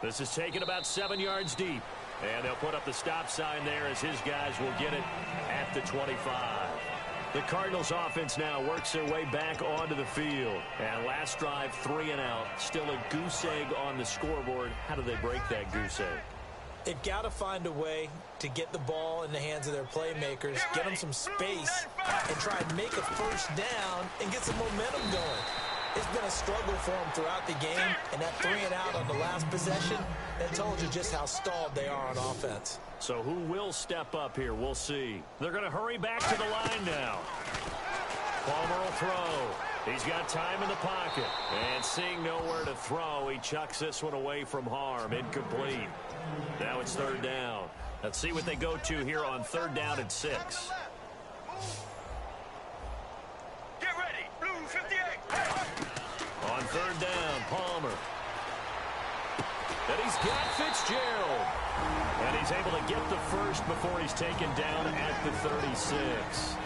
This is taken about 7 yards deep. And they'll put up the stop sign there as his guys will get it at the 25. The Cardinals offense now works their way back onto the field. And last drive, 3 and out. Still a goose egg on the scoreboard. How do they break that goose egg? They've got to find a way to get the ball in the hands of their playmakers, get them some space, and try and make a first down and get some momentum going. It's been a struggle for them throughout the game, and that 3 and out on the last possession, that told you just how stalled they are on offense. So who will step up here? We'll see. They're going to hurry back to the line now. Palmer will throw. He's got time in the pocket. And seeing nowhere to throw, he chucks this one away from harm. Incomplete. Now it's third down. Let's see what they go to here on third down and 6. Get ready. Blue 58. On third down, Palmer. And he's got Fitzgerald. And he's able to get the first before he's taken down at the 36.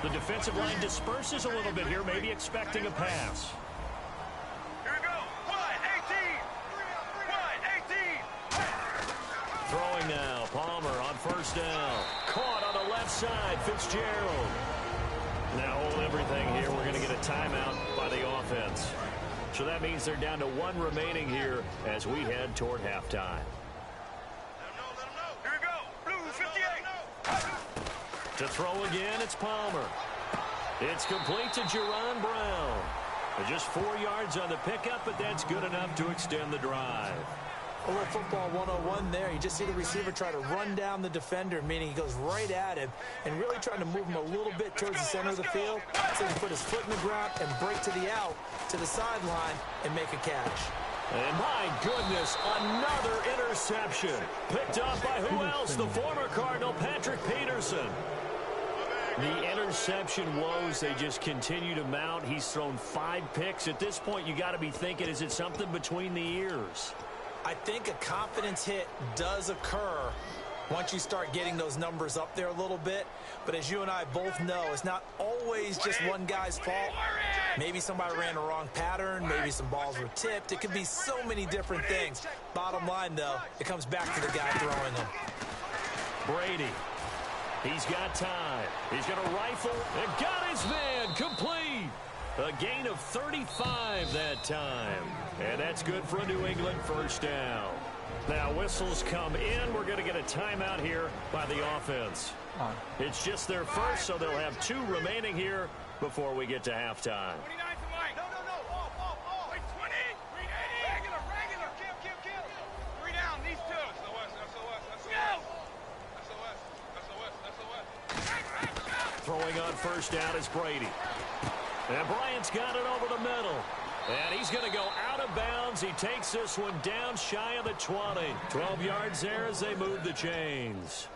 The defensive line disperses a little bit here, maybe expecting a pass. Here we go. Wide 18. Wide 18. Throwing now, Palmer on first down. Caught on the left side, Fitzgerald. Now hold everything here. We're going to get a timeout by the offense. So that means they're down to 1 remaining here as we head toward halftime. Let him know. Here we go. Blue 58. To throw again, it's Palmer. It's complete to Jerron Brown. Just 4 yards on the pickup, but that's good enough to extend the drive. A little football 101 there. You just see the receiver try to run down the defender, meaning he goes right at him and really trying to move him a little bit towards the center of the field so he can put his foot in the ground and break to the out, to the sideline, and make a catch. And my goodness, another interception. Picked up by who else? The former Cardinal, Patrick Peterson. The interception woes, they just continue to mount. He's thrown 5 picks. At this point, you got to be thinking, is it something between the ears? I think a confidence hit does occur once you start getting those numbers up there a little bit. But as you and I both know, it's not always just one guy's fault. Maybe somebody ran a wrong pattern. Maybe some balls were tipped. It could be so many different things. Bottom line, though, it comes back to the guy throwing them. Brady. He's got time. He's going to rifle and got his man complete. A gain of 35 that time. And that's good for a New England first down. Now whistles come in. We're going to get a timeout here by the offense. It's just their first, so they'll have 2 remaining here before we get to halftime. 29 to Mike. No. Off. Wait, 20. 380. Regular. Kill. 3 down. These 2. SOS. Throwing on first down is Brady. And Bryant's got it over the middle. And he's going to go out of bounds. He takes this one down shy of the 20. 12 yards there as they move the chains.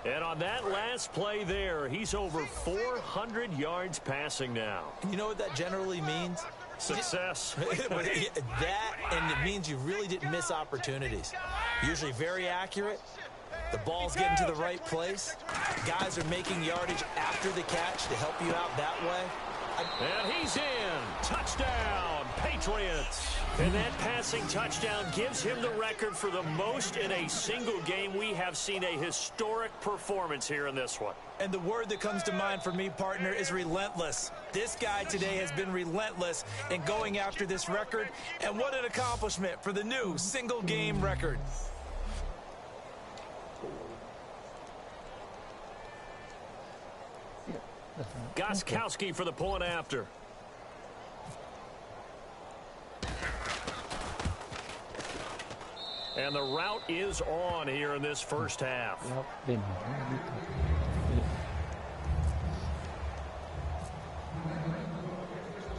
And on that last play there, he's over 400 yards passing now. You know what that generally means? Success. That, and it means you really didn't miss opportunities. Usually very accurate. The ball's getting to the right place. Guys are making yardage after the catch to help you out that way. And he's in. Touchdown, Patriots. And that passing touchdown gives him the record for the most in a single game. We have seen a historic performance here in this one. And the word that comes to mind for me, partner, is relentless. This guy today has been relentless in going after this record. And what an accomplishment for the new single-game record. Gostkowski for the point after. And the route is on here in this first half.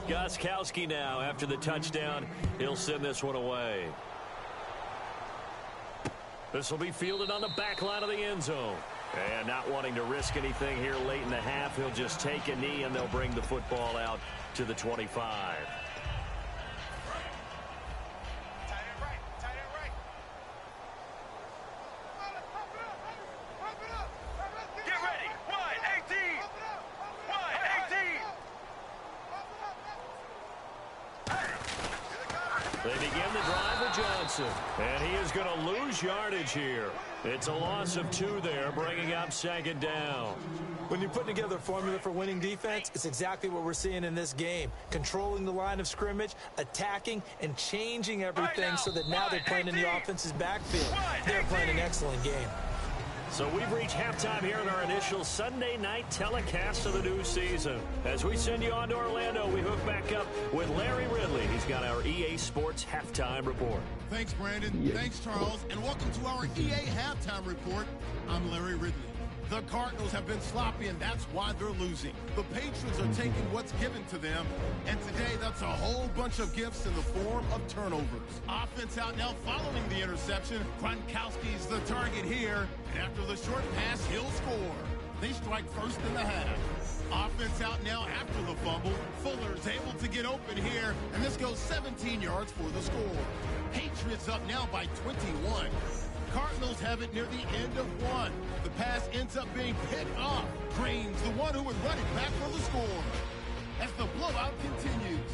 Gostkowski now after the touchdown. He'll send this one away. This will be fielded on the back line of the end zone. And not wanting to risk anything here late in the half, he'll just take a knee and they'll bring the football out to the 25. Get ready. Wide 18. Wide 18. They begin the drive with Johnson. And he is going to lose yardage here. It's a loss of 2 there, bringing up second down. When you put together a formula for winning defense, it's exactly what we're seeing in this game. Controlling the line of scrimmage, attacking, and changing everything so that now they're playing in the offense's backfield. They're playing an excellent game. So we've reached halftime here in our initial Sunday night telecast of the new season. As we send you on to Orlando, we hook back up with Larry Ridley. He's got our EA Sports Halftime Report. Thanks, Brandon. Thanks, Charles. And welcome to our EA Halftime Report. I'm Larry Ridley. The Cardinals have been sloppy, and that's why they're losing. The Patriots are taking what's given to them, and today that's a whole bunch of gifts in the form of turnovers. Offense out now following the interception. Gronkowski's the target here, and after the short pass, he'll score. They strike first in the half. Offense out now after the fumble. Fuller's able to get open here, and this goes 17 yards for the score. Patriots up now by 21. Cardinals have it near the end of one. The pass ends up being picked off. Green's the one who would run it back for the score as the blowout continues.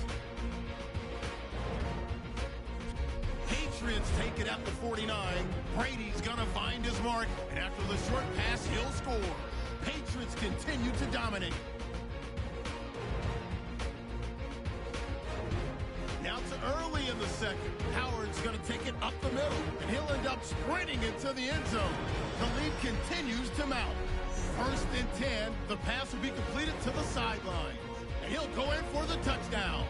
Patriots take it at the 49. Brady's gonna find his mark, and after the short pass, he'll score. Patriots continue to dominate. Now to early in the second. Howard's going to take it up the middle, and he'll end up sprinting into the end zone. The lead continues to mount. First and 10, the pass will be completed to the sideline, and he'll go in for the touchdown.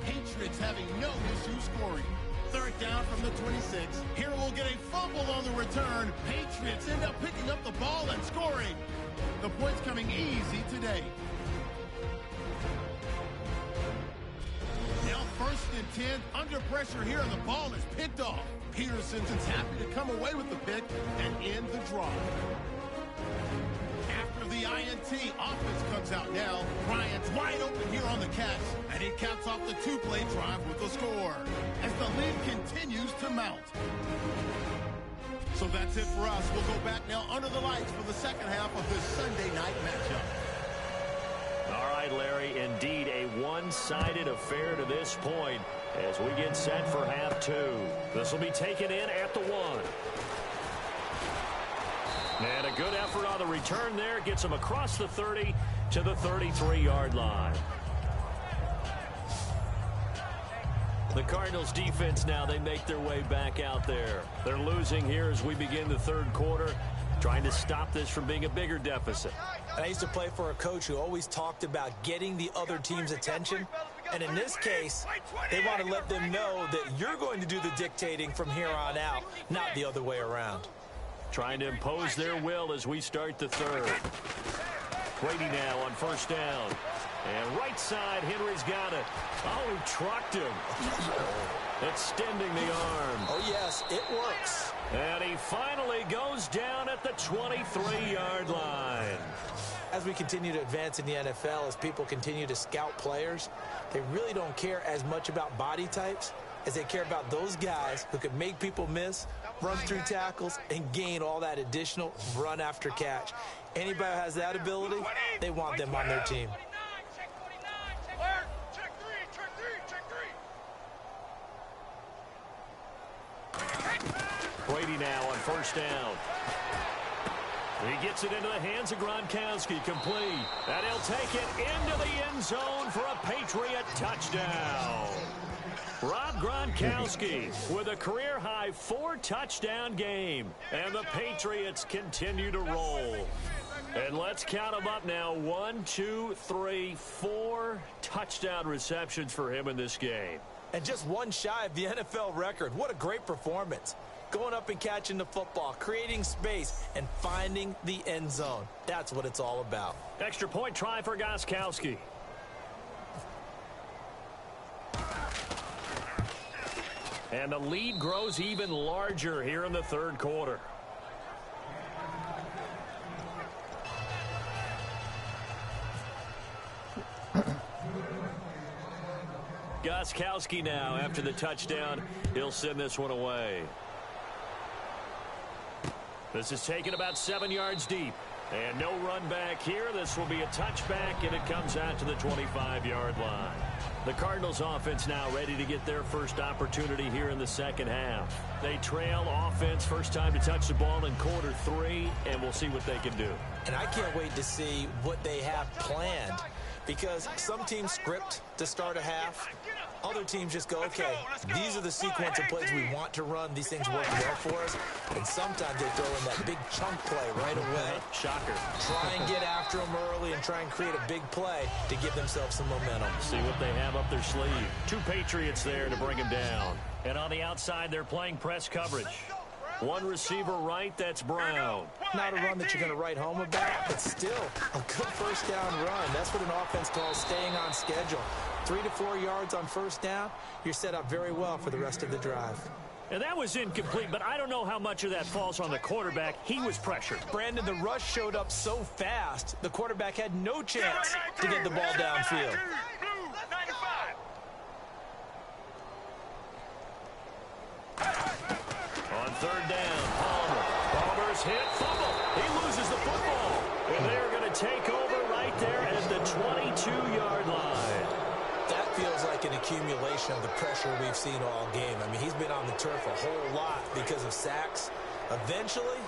Patriots having no issue scoring. Third down from the 26. Here we'll get a fumble on the return. Patriots end up picking up the ball and scoring. The points coming easy today. Now first and 10, under pressure here, and the ball is picked off. Peterson's happy to come away with the pick and end the drive. After the INT, offense comes out now. Bryant's wide open here on the catch, and he caps off the two-play drive with a score as the lead continues to mount. So that's it for us. We'll go back now under the lights for the second half of this Sunday night matchup. All right, Larry, indeed a one-sided affair to this point as we get set for half two. This will be taken in at the 1. And a good effort on the return there. Gets him across the 30 to the 33-yard line. The Cardinals defense now, they make their way back out there. They're losing here as we begin the third quarter, trying to stop this from being a bigger deficit. I used to play for a coach who always talked about getting the other team's attention. And in this case, they want to let them know that you're going to do the dictating from here on out, not the other way around. Trying to impose their will as we start the third. Brady now on first down. And right side, Henry's got it. Oh, he trucked him. Extending the arm. Oh, yes, it works. And he finally goes down at the 23-yard line. As we continue to advance in the NFL, as people continue to scout players, they really don't care as much about body types as they care about those guys who can make people miss, run through tackles, and gain all that additional run after catch. Anybody who has that ability, they want them on their team. Brady now on first down. He gets it into the hands of Gronkowski, complete. And he'll take it into the end zone for a Patriot touchdown. Rob Gronkowski with a career-high 4-touchdown game. And the Patriots continue to roll. And let's count them up now. 1, 2, 3, 4 touchdown receptions for him in this game. And just one shy of the NFL record. What a great performance. Going up and catching the football, creating space, and finding the end zone. That's what it's all about. Extra point try for Gronkowski. And the lead grows even larger here in the third quarter. Gronkowski now after the touchdown. He'll send this one away. This is taken about 7 yards deep. And no run back here. This will be a touchback, and it comes out to the 25-yard line. The Cardinals offense now ready to get their first opportunity here in the second half. They trail offense, first time to touch the ball in quarter 3, and we'll see what they can do. And I can't wait to see what they have planned, because some teams script to start a half. Other teams just go, okay, these are the sequence of plays we want to run. These things work well for us. And sometimes they throw in that big chunk play right away. Shocker. Try and get after them early and try and create a big play to give themselves some momentum. See what they have up their sleeve. 2 Patriots there to bring them down. And on the outside, they're playing press coverage. One receiver right, that's Brown. Not a run that you're going to write home about, but still a good first down run. That's what an offense calls staying on schedule. 3 to 4 yards on first down, you're set up very well for the rest of the drive. And that was incomplete, but I don't know how much of that falls on the quarterback. He was pressured. Brandon, the rush showed up so fast, the quarterback had no chance to get the ball downfield. On third down, Palmer's hit, fumble. He loses the football. And they're going to take over right there at the 22-yard line. That feels like an accumulation of the pressure we've seen all game. I mean, he's been on the turf a whole lot because of sacks. Eventually,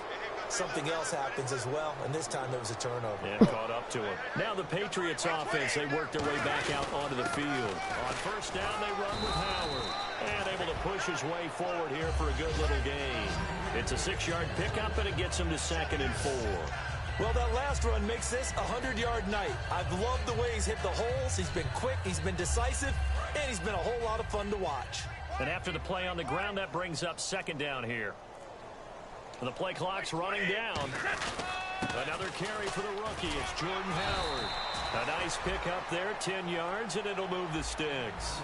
something else happens as well, and this time there was a turnover. Yeah, caught up to him. Now the Patriots offense, they work their way back out onto the field. On first down, they run with Howard. And able to push his way forward here for a good little gain. It's a 6-yard pickup, and it gets him to 2nd and 4. Well, that last run makes this a 100-yard night. I've loved the way he's hit the holes. He's been quick, he's been decisive, and he's been a whole lot of fun to watch. And after the play on the ground, that brings up 2nd down here. The play clock's running down. Another carry for the rookie. It's Jordan Howard. A nice pickup there, 10 yards, and it'll move the sticks.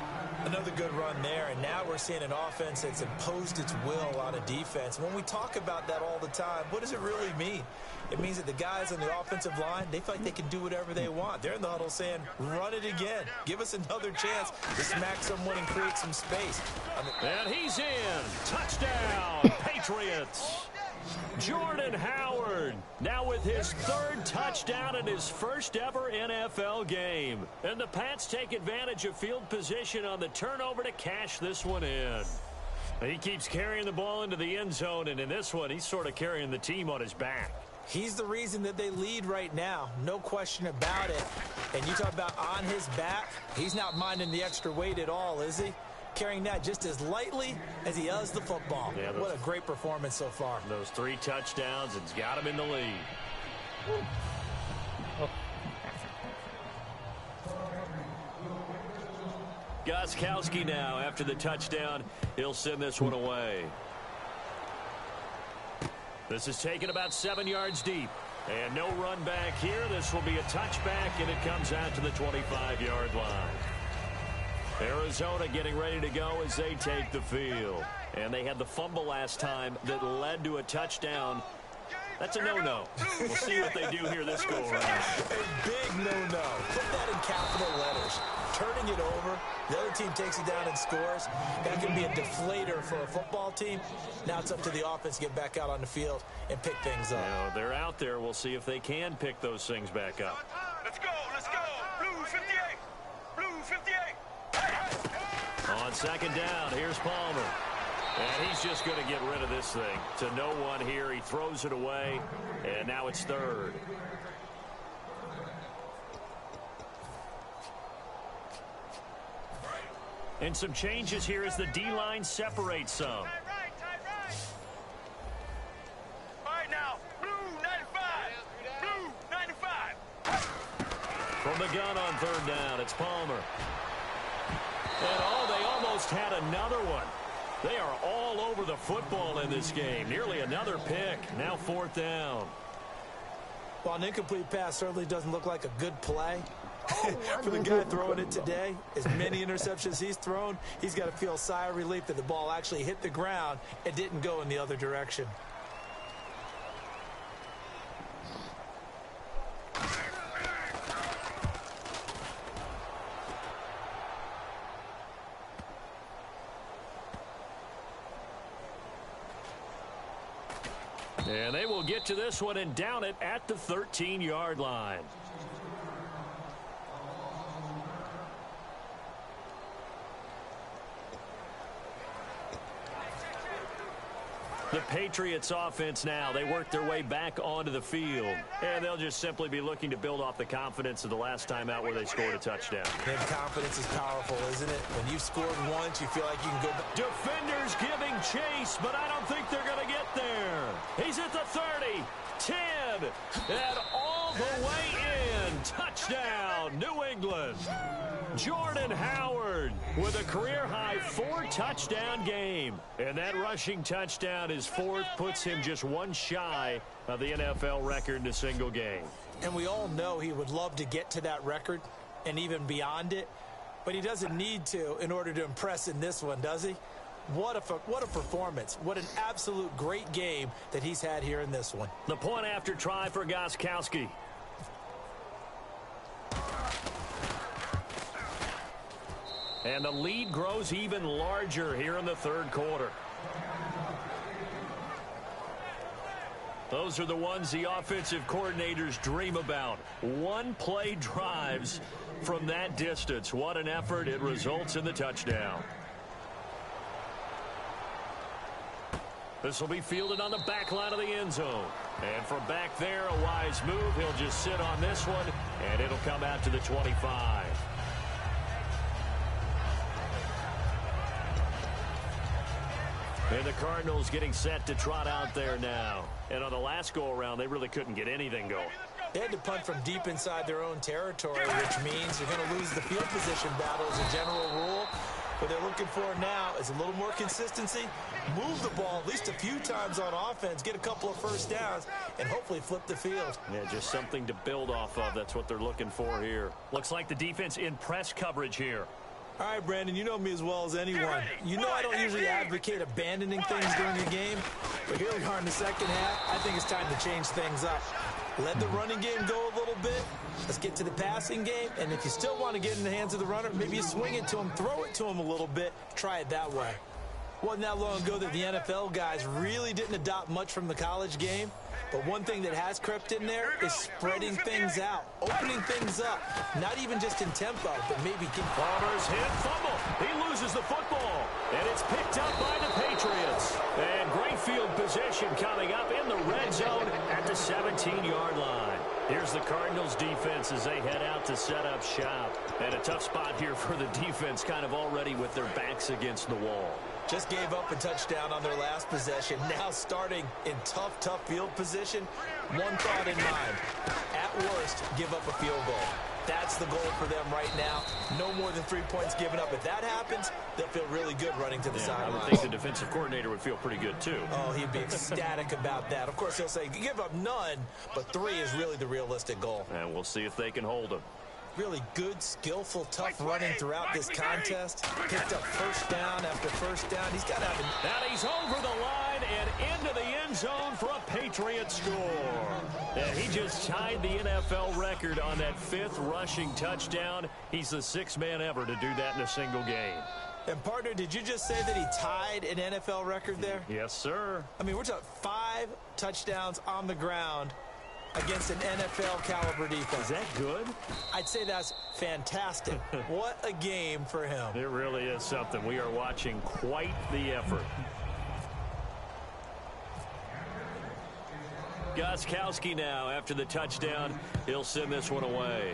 Another good run there, and now we're seeing an offense that's imposed its will on a defense. When we talk about that all the time, what does it really mean? It means that the guys on the offensive line, they feel like they can do whatever they want. They're in the huddle saying, run it again. Give us another chance to smack someone and create some space. And he's in. Touchdown, Patriots. Jordan Howard now with his 3rd touchdown in his first ever NFL game. And the Pats take advantage of field position on the turnover to cash this one in. He keeps carrying the ball into the end zone, and in this one, he's sort of carrying the team on his back. He's the reason that they lead right now, no question about it. And you talk about on his back, he's not minding the extra weight at all, is he? Carrying that just as lightly as he does the football. Yeah, what a great performance so far. Those 3 touchdowns, it's got him in the lead. Oh. Gostkowski now, after the touchdown, he'll send this one away. This is taken about 7 yards deep. And no run back here. This will be a touchback, and it comes out to the 25-yard line. Arizona getting ready to go as they take the field. And they had the fumble last time that led to a touchdown. That's a no-no. We'll see what they do here this go-around. A big no-no. Put that in capital letters. Turning it over, the other team takes it down and scores. That can be a deflator for a football team. Now it's up to the offense to get back out on the field and pick things up. Now, they're out there. We'll see if they can pick those things back up. Let's go, let's go. Blue 58. Blue 58. On 2nd down, here's Palmer. And he's just going to get rid of this thing. To no one here. He throws it away. And now it's 3rd. And some changes here as the D-line separates some. All right, now. Blue 95. Blue 95. From the gun on 3rd down, it's Palmer. And they almost had another one. They are all over the football in this game. Nearly another pick. Now 4th down. Well, an incomplete pass certainly doesn't look like a good play. For the guy throwing it today, as many interceptions he's thrown, he's got to feel a sigh of relief that the ball actually hit the ground and didn't go in the other direction. And they will get to this one and down it at the 13-yard line. The Patriots offense now, they work their way back onto the field. And they'll just simply be looking to build off the confidence of the last time out where they scored a touchdown. And confidence is powerful, isn't it? When you've scored once, you feel like you can go back. Defenders giving chase, but I don't think they're going to get there. He's at the 30, 10, and all the way in. Touchdown, New England. Jordan Howard with a career-high 4-touchdown game. And that rushing touchdown, his fourth, puts him just one shy of the NFL record in a single game. And we all know he would love to get to that record and even beyond it. But he doesn't need to in order to impress in this one, does he? What a performance. What an absolute great game that he's had here in this one. The point after try for Gostkowski. And the lead grows even larger here in the third quarter. Those are the ones the offensive coordinators dream about. One-play drives from that distance. What an effort. It results in the touchdown. This will be fielded on the back line of the end zone. And from back there, a wise move. He'll just sit on this one, and it'll come out to the 25. And the Cardinals getting set to trot out there now. And on the last go-around, they really couldn't get anything going. They had to punt from deep inside their own territory, which means they're going to lose the field position battle as a general rule. What they're looking for now is a little more consistency, move the ball at least a few times on offense, get a couple of first downs, and hopefully flip the field. Yeah, just something to build off of. That's what they're looking for here. Looks like the defense in press coverage here. All right, Brandon, you know me as well as anyone. You know I don't usually advocate abandoning things during a game, but here we are in the second half. I think it's time to change things up. Let the running game go a little bit. Let's get to the passing game, and if you still want to get in the hands of the runner, maybe you swing it to him, throw it to him a little bit, try it that way. Wasn't that long ago that the NFL guys really didn't adopt much from the college game. But one thing that has crept in there is spreading things out, opening things up, not even just in tempo, but maybe get Palmer's hit, fumble. He loses the football, and it's picked up by the Patriots. And great field position coming up in the red zone at the 17-yard line. Here's the Cardinals defense as they head out to set up shop. And a tough spot here for the defense, kind of already with their backs against the wall. Just gave up a touchdown on their last possession. Now starting in tough field position. One thought in mind. At worst, give up a field goal. That's the goal for them right now. No more than 3 points given up. If that happens, they'll feel really good running to the sideline. I would think the defensive coordinator would feel pretty good, too. Oh, he'd be ecstatic about that. Of course, he'll say, give up none, but 3 is really the realistic goal. And we'll see if they can hold them. Really good, skillful, tough running throughout this contest. Picked up first down after first down. He's got to have it. Now he's over the line and into the end zone for a Patriot score. And he just tied the NFL record on that 5th rushing touchdown. He's the 6th man ever to do that in a single game. And, partner, did you just say that he tied an NFL record there? Yes, sir. I mean, we're talking 5 touchdowns on the ground against an NFL caliber defense. Is that good? I'd say that's fantastic. What a game for him. It really is something. We are watching quite the effort. Gostkowski now after the touchdown. He'll send this one away.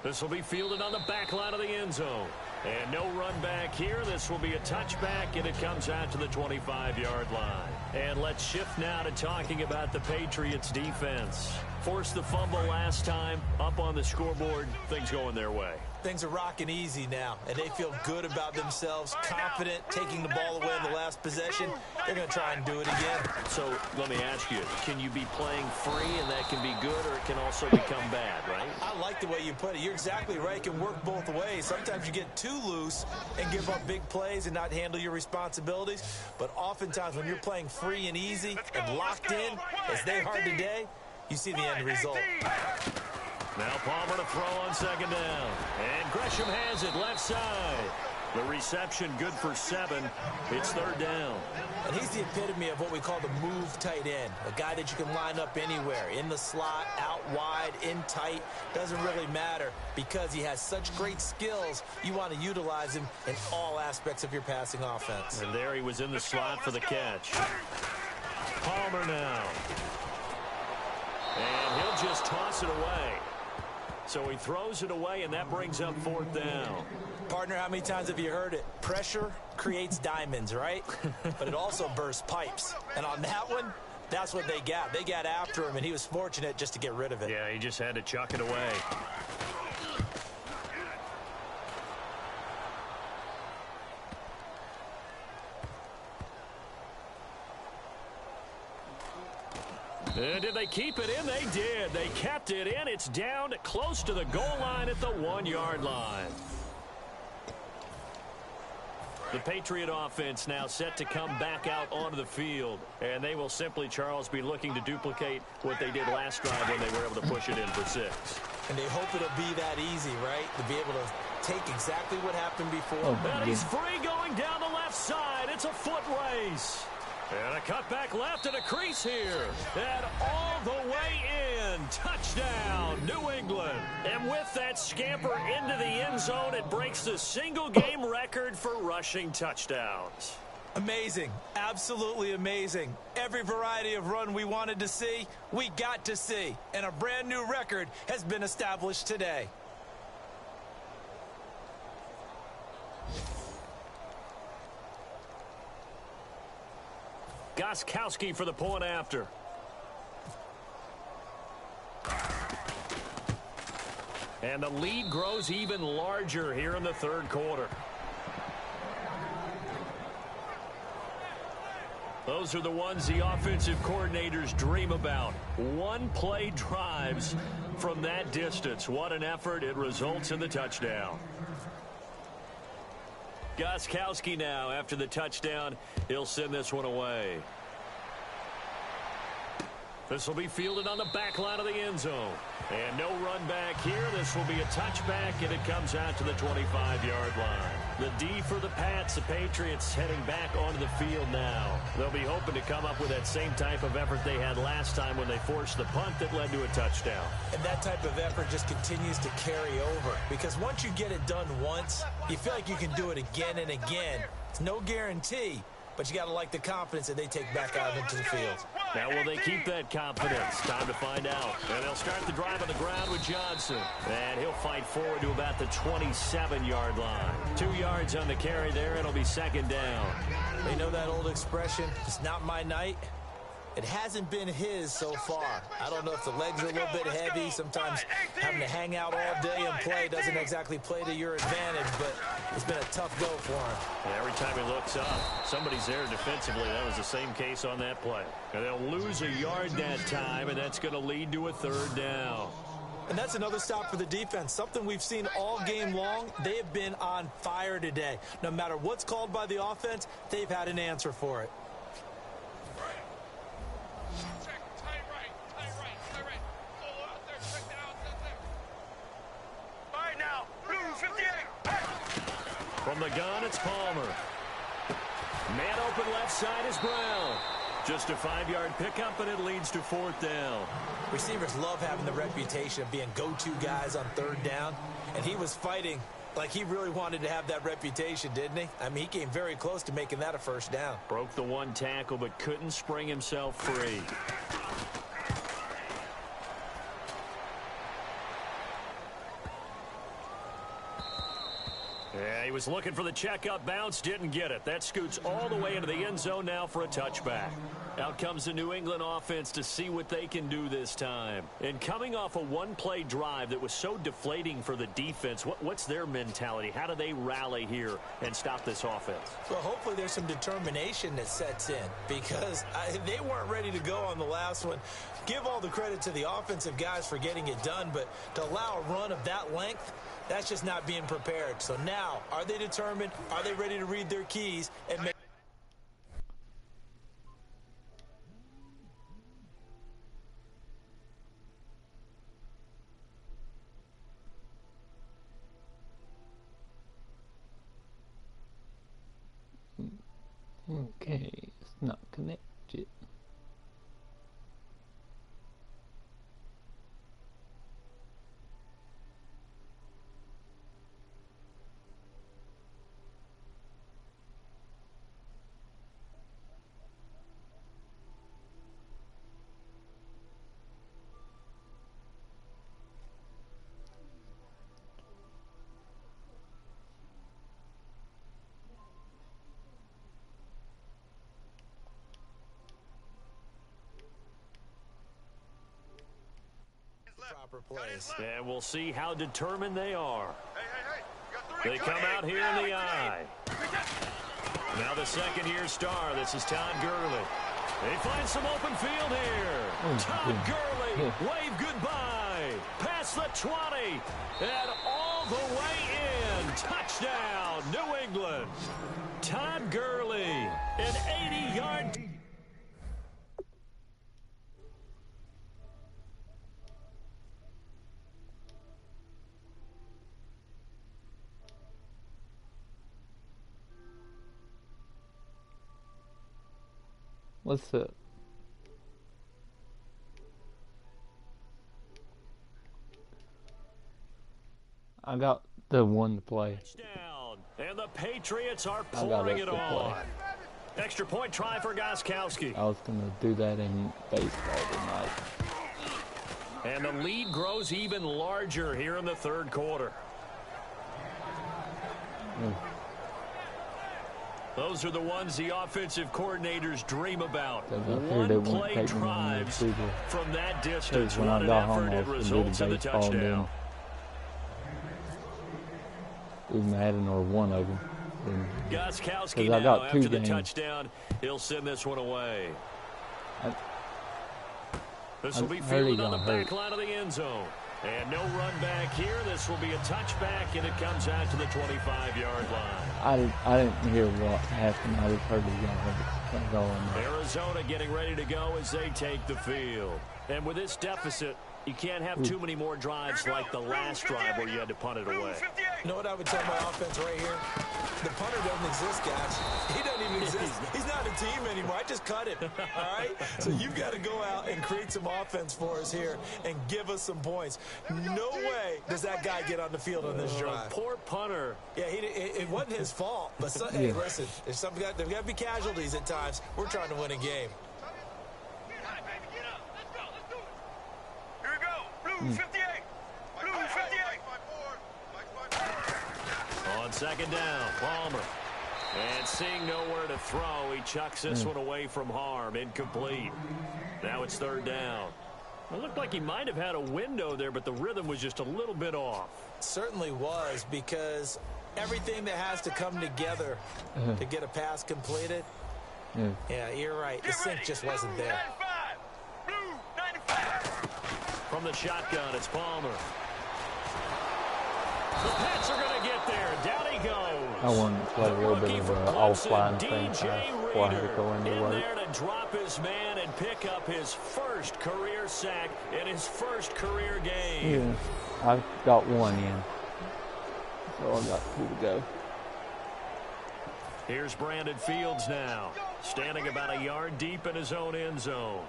This will be fielded on the back line of the end zone. And no run back here. This will be a touchback, and it comes out to the 25-yard line. And let's shift now to talking about the Patriots defense. Forced the fumble last time, up on the scoreboard, things going their way. Things are rocking easy now, and they feel good about themselves, confident, taking the ball away in the last possession. They're going to try and do it again. So let me ask you, can you be playing free and that can be good, or it can also become bad, right? I like the way you put it. You're exactly right. It can work both ways. Sometimes you get too loose and give up big plays and not handle your responsibilities. But oftentimes when you're playing free and easy and locked in, as they are today, you see the end result. Now Palmer to throw on second down. And Gresham has it left side. The reception good for 7. It's third down. And he's the epitome of what we call the move tight end. A guy that you can line up anywhere. In the slot, out wide, in tight. Doesn't really matter because he has such great skills. You want to utilize him in all aspects of your passing offense. And there he was in the slot for the catch. Palmer now. And he'll just toss it away. So he throws it away, and that brings up 4th down. Partner, how many times have you heard it? Pressure creates diamonds, right? But it also bursts pipes. And on that one, That's what they got. They got after him, and he was fortunate just to get rid of it. Yeah, he just had to chuck it away. And did they keep it in? They did. They kept it in. It's down close to the goal line at the 1-yard line. The Patriot offense now set to come back out onto the field. And they will simply, Charles, be looking to duplicate what they did last drive when they were able to push it in for 6. And they hope it'll be that easy, right? To be able to take exactly what happened before. And he's free going down the left side. It's a foot race. And a cut back left and a crease here. And all the way in. Touchdown, New England. And with that scamper into the end zone, it breaks the single-game record for rushing touchdowns. Amazing. Absolutely amazing. Every variety of run we wanted to see, we got to see. And a brand new record has been established today. Gostkowski for the point after. And the lead grows even larger here in the third quarter. Those are the ones the offensive coordinators dream about. One-play drives from that distance. What an effort. It results in the touchdown. Gostkowski now, after the touchdown, he'll send this one away. This will be fielded on the back line of the end zone. And no run back here. This will be a touchback, and it comes out to the 25-yard line. The D for the Pats, the Patriots heading back onto the field now. They'll be hoping to come up with that same type of effort they had last time when they forced the punt that led to a touchdown. And that type of effort just continues to carry over. Because once you get it done once, you feel like you can do it again and again. It's no guarantee, but you got to like the confidence that they take back out into the field. Now, will they keep that confidence? Time to find out. And they'll start the drive on the ground with Johnson. And he'll fight forward to about the 27-yard line. 2 yards on the carry there. It'll be second down. You know that old expression, it's not my night? It hasn't been his so far. I don't know if the legs are a little bit heavy. Sometimes having to hang out all day and play doesn't exactly play to your advantage, but it's been a tough go for him. And every time he looks up, somebody's there defensively. That was the same case on that play. And they'll lose a yard that time, and that's going to lead to a third down. And that's another stop for the defense, something we've seen all game long. They have been on fire today. No matter what's called by the offense, they've had an answer for it. From the gun, it's Palmer. Man open left side is Brown. Just a 5-yard pickup, and it leads to fourth down. Receivers love having the reputation of being go-to guys on third down, and he was fighting like he really wanted to have that reputation, didn't he? I mean, he came very close to making that a first down. Broke the one tackle, but couldn't spring himself free. Yeah, he was looking for the checkup bounce, didn't get it. That scoots all the way into the end zone now for a touchback. Out comes the New England offense to see what they can do this time. And coming off a one-play drive that was so deflating for the defense, what's their mentality? How do they rally here and stop this offense? Well, hopefully there's some determination that sets in because they weren't ready to go on the last one. Give all the credit to the offensive guys for getting it done, but to allow a run of that length, that's just not being prepared. So now, are they determined? Are they ready to read their keys and make... Okay, it's not connected. proper plays. And we'll see how determined they are. Hey. They come out here in the eye. Now the second-year star. This is Todd Gurley. They find some open field here. Todd Gurley, wave goodbye. Past the 20. And all the way in. Touchdown, New England. Todd Gurley, an 80-yard... What's up? I got the one to play. Touchdown, and the Patriots are pouring it on. Extra point try for Gostkowski. I was going to do that in baseball tonight. And the lead grows even larger here in the third quarter. Those are the ones the offensive coordinators dream about. One-play drives from that distance. When I got home, I was going to do the baseball and then do Madden or one of them. Gostkowski now after the touchdown. He'll send this one away. This will be fielded on the back line of the end zone. And no run back here. This will be a touchback, and it comes out to the 25-yard line. I didn't hear what happened. I just heard he got going. Arizona getting ready to go as they take the field. And with this deficit, you can't have too many more drives like the last drive where you had to punt it away. You know what I would tell my offense right here? The punter doesn't exist, guys. He doesn't even exist. He's not a team anymore. I just cut him, all right? So you've got to go out and create some offense for us here and give us some points. No way does that guy get on the field on this drive. Poor punter. Yeah, it wasn't his fault. But, hey, listen, there's got to be casualties at times. We're trying to win a game. Here we go. Blue 58. Blue 58. On second down, Palmer. And seeing nowhere to throw, he chucks this one away from harm. Incomplete. Now it's third down. It looked like he might have had a window there, but the rhythm was just a little bit off. It certainly was, because everything that has to come together to get a pass completed, yeah, you're right. The sync just wasn't there. 95. Blue 95. From the shotgun, it's Palmer. The Pats are going to get there. Down he goes. I wanted to play a little bit of an offline thing before I had to go into work. In there to drop his man and pick up his first career sack in his first career game. Yeah, I got one in, so I got two to go. Here's Brandon Fields now, standing about a yard deep in his own end zone.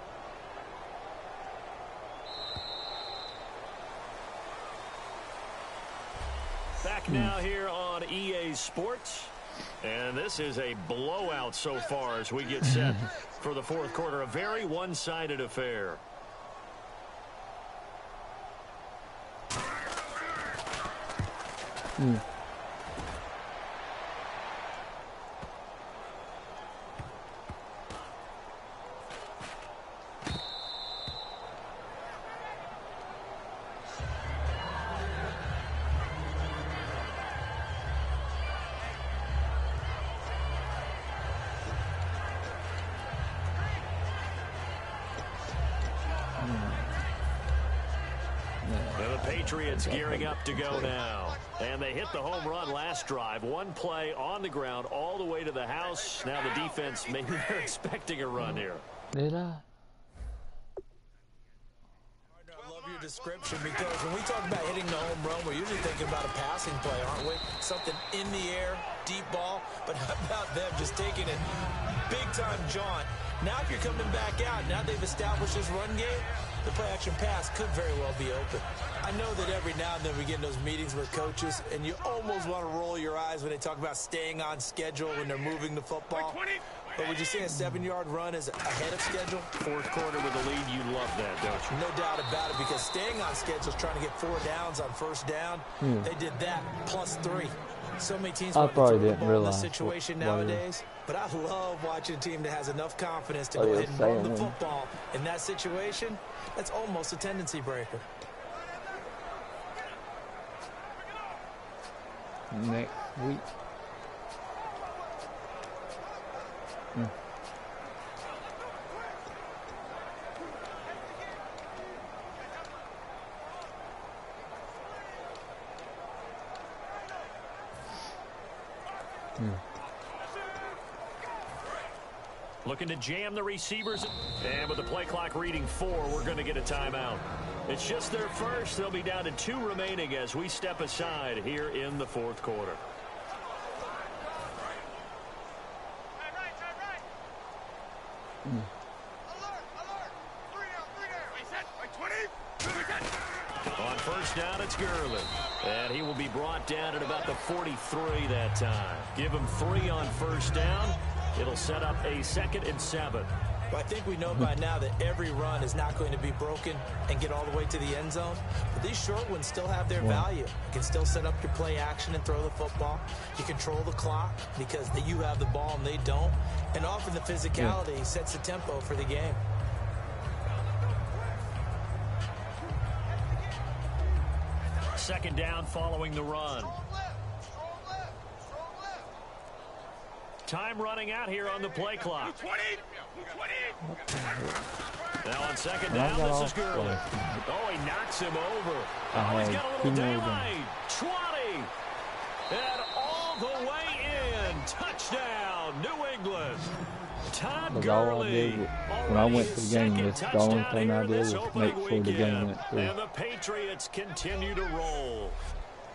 Back now here on EA Sports. And this is a blowout so far as we get set for the fourth quarter. A very one-sided affair. Patriots gearing up to go now. And they hit the home run last drive. One play on the ground all the way to the house. Now the defense, maybe they're expecting a run here. Did I? I love your description, because when we talk about hitting the home run, we're usually thinking about a passing play, aren't we? Something in the air, deep ball. But how about them just taking it big-time jaunt? Now if you're coming back out, now they've established this run game, the play-action pass could very well be open. I know that every now and then we get in those meetings with coaches, and you almost want to roll your eyes when they talk about staying on schedule when they're moving the football. But would you say a 7-yard run is ahead of schedule? Fourth quarter with the lead, you love that, don't you? No doubt about it, because staying on schedule is trying to get 4 downs on first down. They did that +3. So many teams want to throw the ball in this situation nowadays. But I love watching a team that has enough confidence to go ahead and run the football. In that situation, that's almost a tendency breaker. next week. Looking to jam the receivers. And with the play clock reading 4, we're going to get a timeout. It's just their first. They'll be down to 2 remaining as we step aside here in the fourth quarter. On first down, it's Gurley. And he will be brought down at about the 43 that time. Give him 3 on first down. It'll set up a 2nd and 7. Well, I think we know by now that every run is not going to be broken and get all the way to the end zone. But these short ones still have their value. You can still set up your play action and throw the football. You control the clock because you have the ball and they don't. And often the physicality sets the tempo for the game. Second down following the run. Time running out here on the play clock. Now on second down, this is Gurley. Oh, he knocks him over. Oh, he's got a little daylight. 20. And all the way in. Touchdown, New England. Todd Gurley. When I went to the game, the only thing I did was make sure the game went through. And the Patriots continue to roll.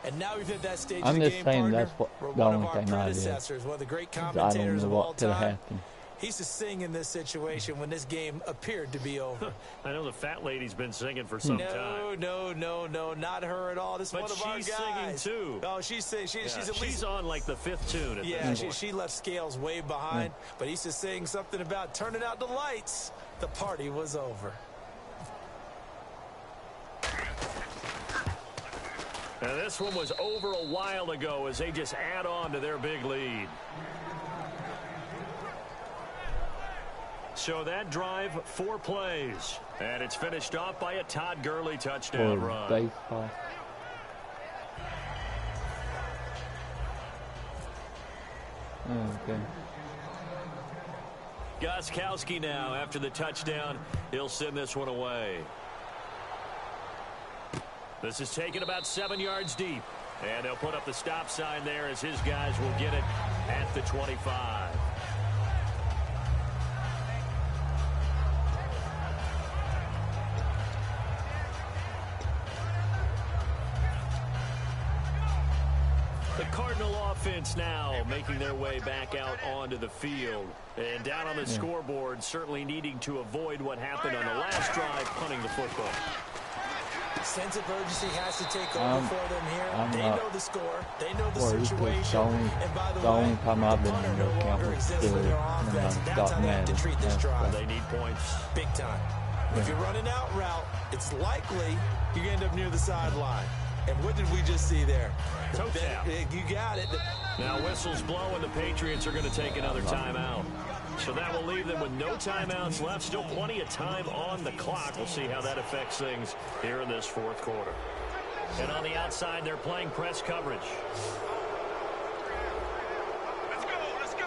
And now we've hit that stage I'm of the just game, saying partner, that's where the one only of our thing I did. predecessors, one of the great I don't commentators know of all what could have time, happened. he used to sing in this situation when this game appeared to be over. I know the fat lady's been singing for some time. No, not her at all. This is one of our guys. But she's singing too. Oh, she's at least... She's on like the 5th tune at this point. She left Scales way behind, but he used to sing something about turning out the lights. The party was over. Now this one was over a while ago as they just add on to their big lead. So that drive, 4 plays. And it's finished off by a Todd Gurley touchdown run. Baseball. Okay. Gostkowski now after the touchdown. He'll send this one away. This is taken about 7 yards deep. And they'll put up the stop sign there as his guys will get it at the 25. The Cardinal offense now making their way back out onto the field. And down on the scoreboard, certainly needing to avoid what happened on the last drive, punting the football. Sense of urgency has to take over for them here. They know the score. They know the situation. And by the way, time I've been punter in no the camp longer was exists for their offense. That's how they have to treat this drive. They need points. Big time. If you're running out route, it's likely you're going to end up near the sideline. And what did we just see there? Toe tap. You got it. Now whistles blow and the Patriots are going to take another timeout. So that will leave them with no timeouts left. Still plenty of time on the clock. We'll see how that affects things here in this fourth quarter. And on the outside, they're playing press coverage. Let's go.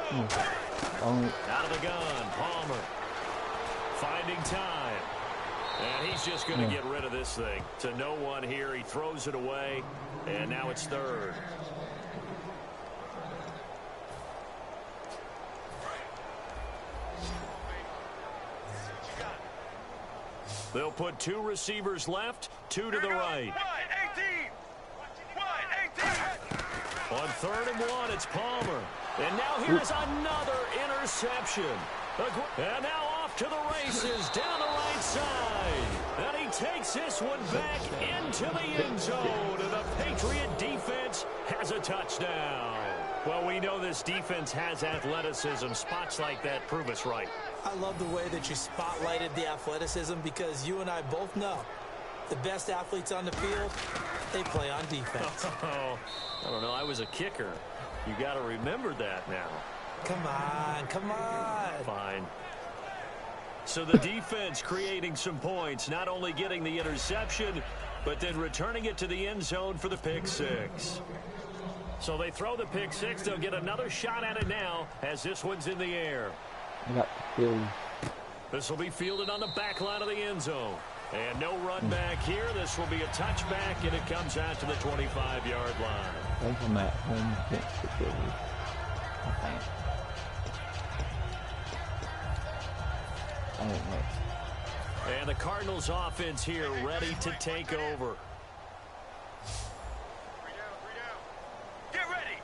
Out of the gun, Palmer. Finding time. And he's just going to get rid of this thing. To no one here. He throws it away. And now it's 3rd. They'll put 2 receivers left, 2 to the right. On 3rd and 1, it's Palmer. And now here's another interception. And now off to the races down the right side. And he takes this one back into the end zone. And the Patriot defense has a touchdown. Well, we know this defense has athleticism. Spots like that prove us right. I love the way that you spotlighted the athleticism because you and I both know the best athletes on the field, they play on defense. Oh, I don't know. I was a kicker. You got to remember that now. Come on. Fine. So the defense creating some points, not only getting the interception, but then returning it to the end zone for the pick 6. So they throw the pick six. They'll get another shot at it now as this one's in the air. I got the feeling. This will be fielded on the back line of the end zone. And no run back here. This will be a touchback, and it comes out to the 25-yard line. I think I'm at home against the Phillies. I think. I don't know. And the Cardinals offense here ready to take over. Get ready.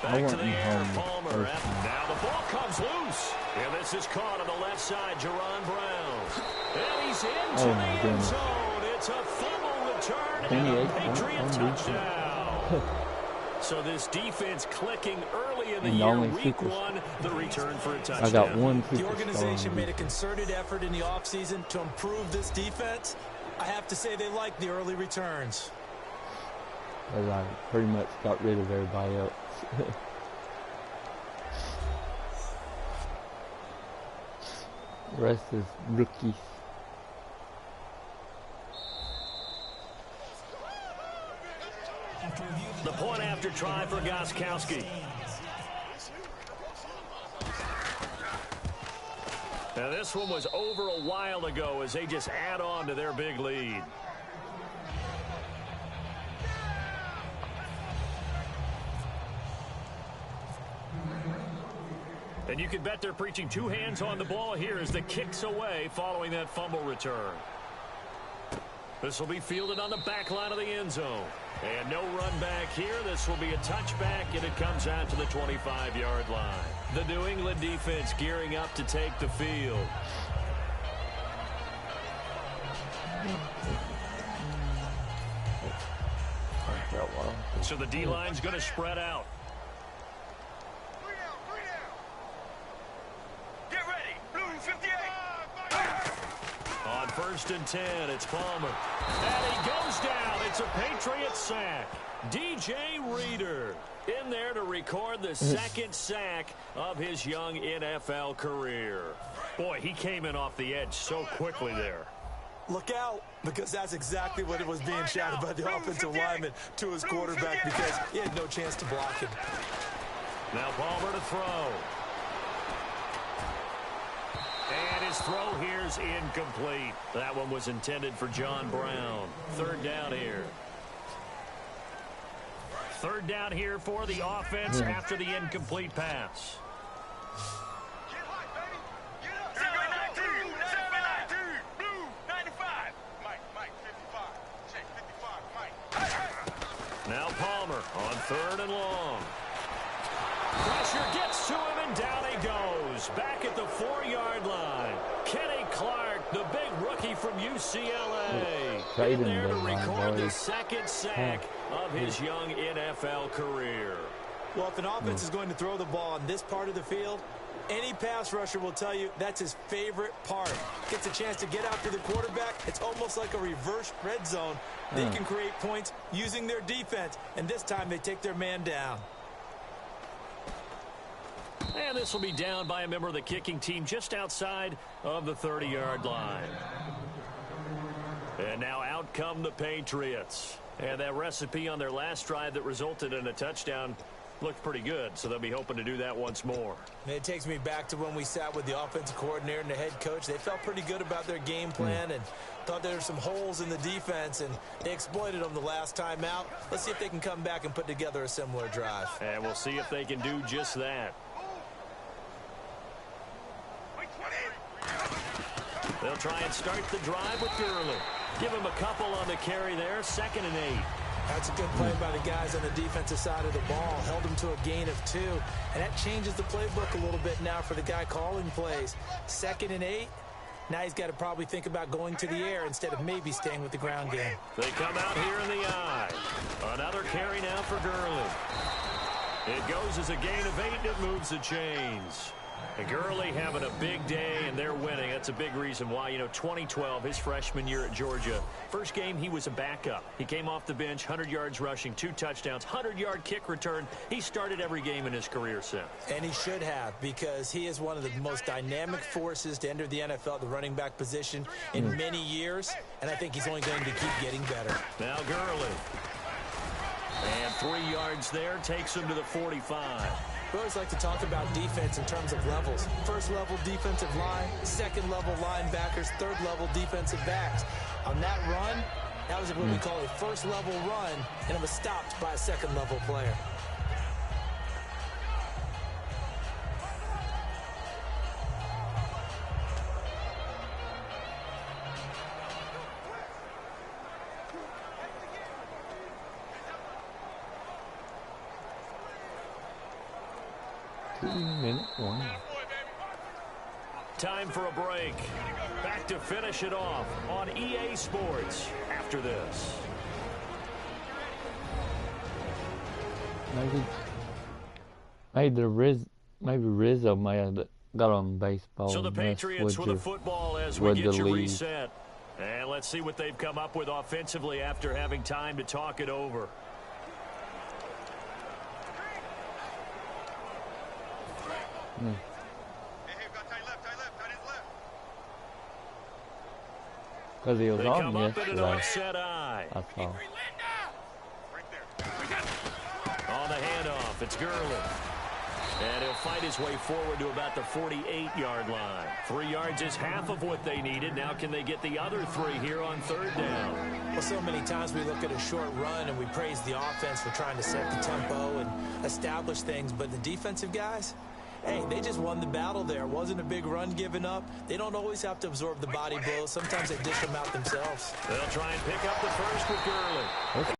Back to the air, Palmer. Now the ball comes loose. And this is caught on the left side, Jerron Brown. And he's into the end zone. It's a fumble return and a Patriot touchdown. So this defense clicking early in the year, week one, the return for a touchdown. I got one. The organization made a concerted effort in the offseason to improve this defense. I have to say they like the early returns. As I pretty much got rid of everybody else. The rest is rookies. The point after try for Gostkowski. Now this one was over a while ago as they just add on to their big lead. And you can bet they're preaching two hands on the ball here as the kick's away following that fumble return. This will be fielded on the back line of the end zone. And no run back here. This will be a touchback, and it comes out to the 25-yard line. The New England defense gearing up to take the field. So the D-line's going to spread out. Get ready. Blue 58. On 1st and 10, it's Palmer. And he goes down. It's a Patriot sack. DJ Reader in there to record the second sack of his young NFL career. Boy, he came in off the edge so quickly there. Look out, because that's exactly what it was being shouted by the offensive lineman to his quarterback because he had no chance to block him. Now Palmer to throw. And his throw here's incomplete. That one was intended for John Brown. 3rd down here. 3rd down here for the offense after the incomplete pass. Get hot, baby. Get up. 792. 792. Blue 95. Mike 55. Check 55. Mike. Hey. Now Palmer on 3rd and long. Pressure gets to him, and down he goes. Back at the 4-yard line. Kenny Clark, the big rookie from UCLA, in there to record the second sack of his young NFL career. Well, if an offense is going to throw the ball on this part of the field, any pass rusher will tell you that's his favorite part. Gets a chance to get out to the quarterback. It's almost like a reverse red zone. They can create points using their defense, and this time they take their man down. And this will be down by a member of the kicking team just outside of the 30-yard line. And now out come the Patriots. And that recipe on their last drive that resulted in a touchdown looked pretty good, so they'll be hoping to do that once more. It takes me back to when we sat with the offensive coordinator and the head coach. They felt pretty good about their game plan and thought there were some holes in the defense, and they exploited them the last time out. Let's see if they can come back and put together a similar drive. And we'll see if they can do just that. They'll try and start the drive with Gurley. Give him a couple on the carry there. 2nd and 8. That's a good play by the guys on the defensive side of the ball. Held him to a gain of 2. And that changes the playbook a little bit now for the guy calling plays. 2nd and 8. Now he's got to probably think about going to the air instead of maybe staying with the ground game. They come out here in the eye. Another carry now for Gurley. It goes as a gain of 8, and it moves the chains. And Gurley having a big day, and they're winning. That's a big reason why. 2012, his freshman year at Georgia, first game he was a backup. He came off the bench, 100 yards rushing, 2 touchdowns, 100-yard kick return. He started every game in his career since. And he should have, because he is one of the most dynamic forces to enter the NFL, the running back position, in many years. And I think he's only going to keep getting better. Now Gurley. And 3 yards there, takes him to the 45. We always like to talk about defense in terms of levels. First level defensive line, second level linebackers, third level defensive backs. On that run, that was what we call a first level run, and it was stopped by a second level player. Time for a break. Back to finish it off on EA Sports after this. Maybe Rizzo might have got on baseball. So the Patriots with the football as we get you reset. And let's see what they've come up with offensively after having time to talk it over. Because he was they on come up in an yesterday. offset eye. I saw. On the handoff, it's Gurley. And he'll fight his way forward to about the 48-yard line. 3 yards is half of what they needed. Now can they get the other 3 here on third down? Well, so many times we look at a short run and we praise the offense for trying to set the tempo and establish things. But the defensive guys, hey, they just won the battle there. It wasn't a big run given up. They don't always have to absorb the body blows. Sometimes they dish them out themselves. They'll try and pick up the first with Gurley.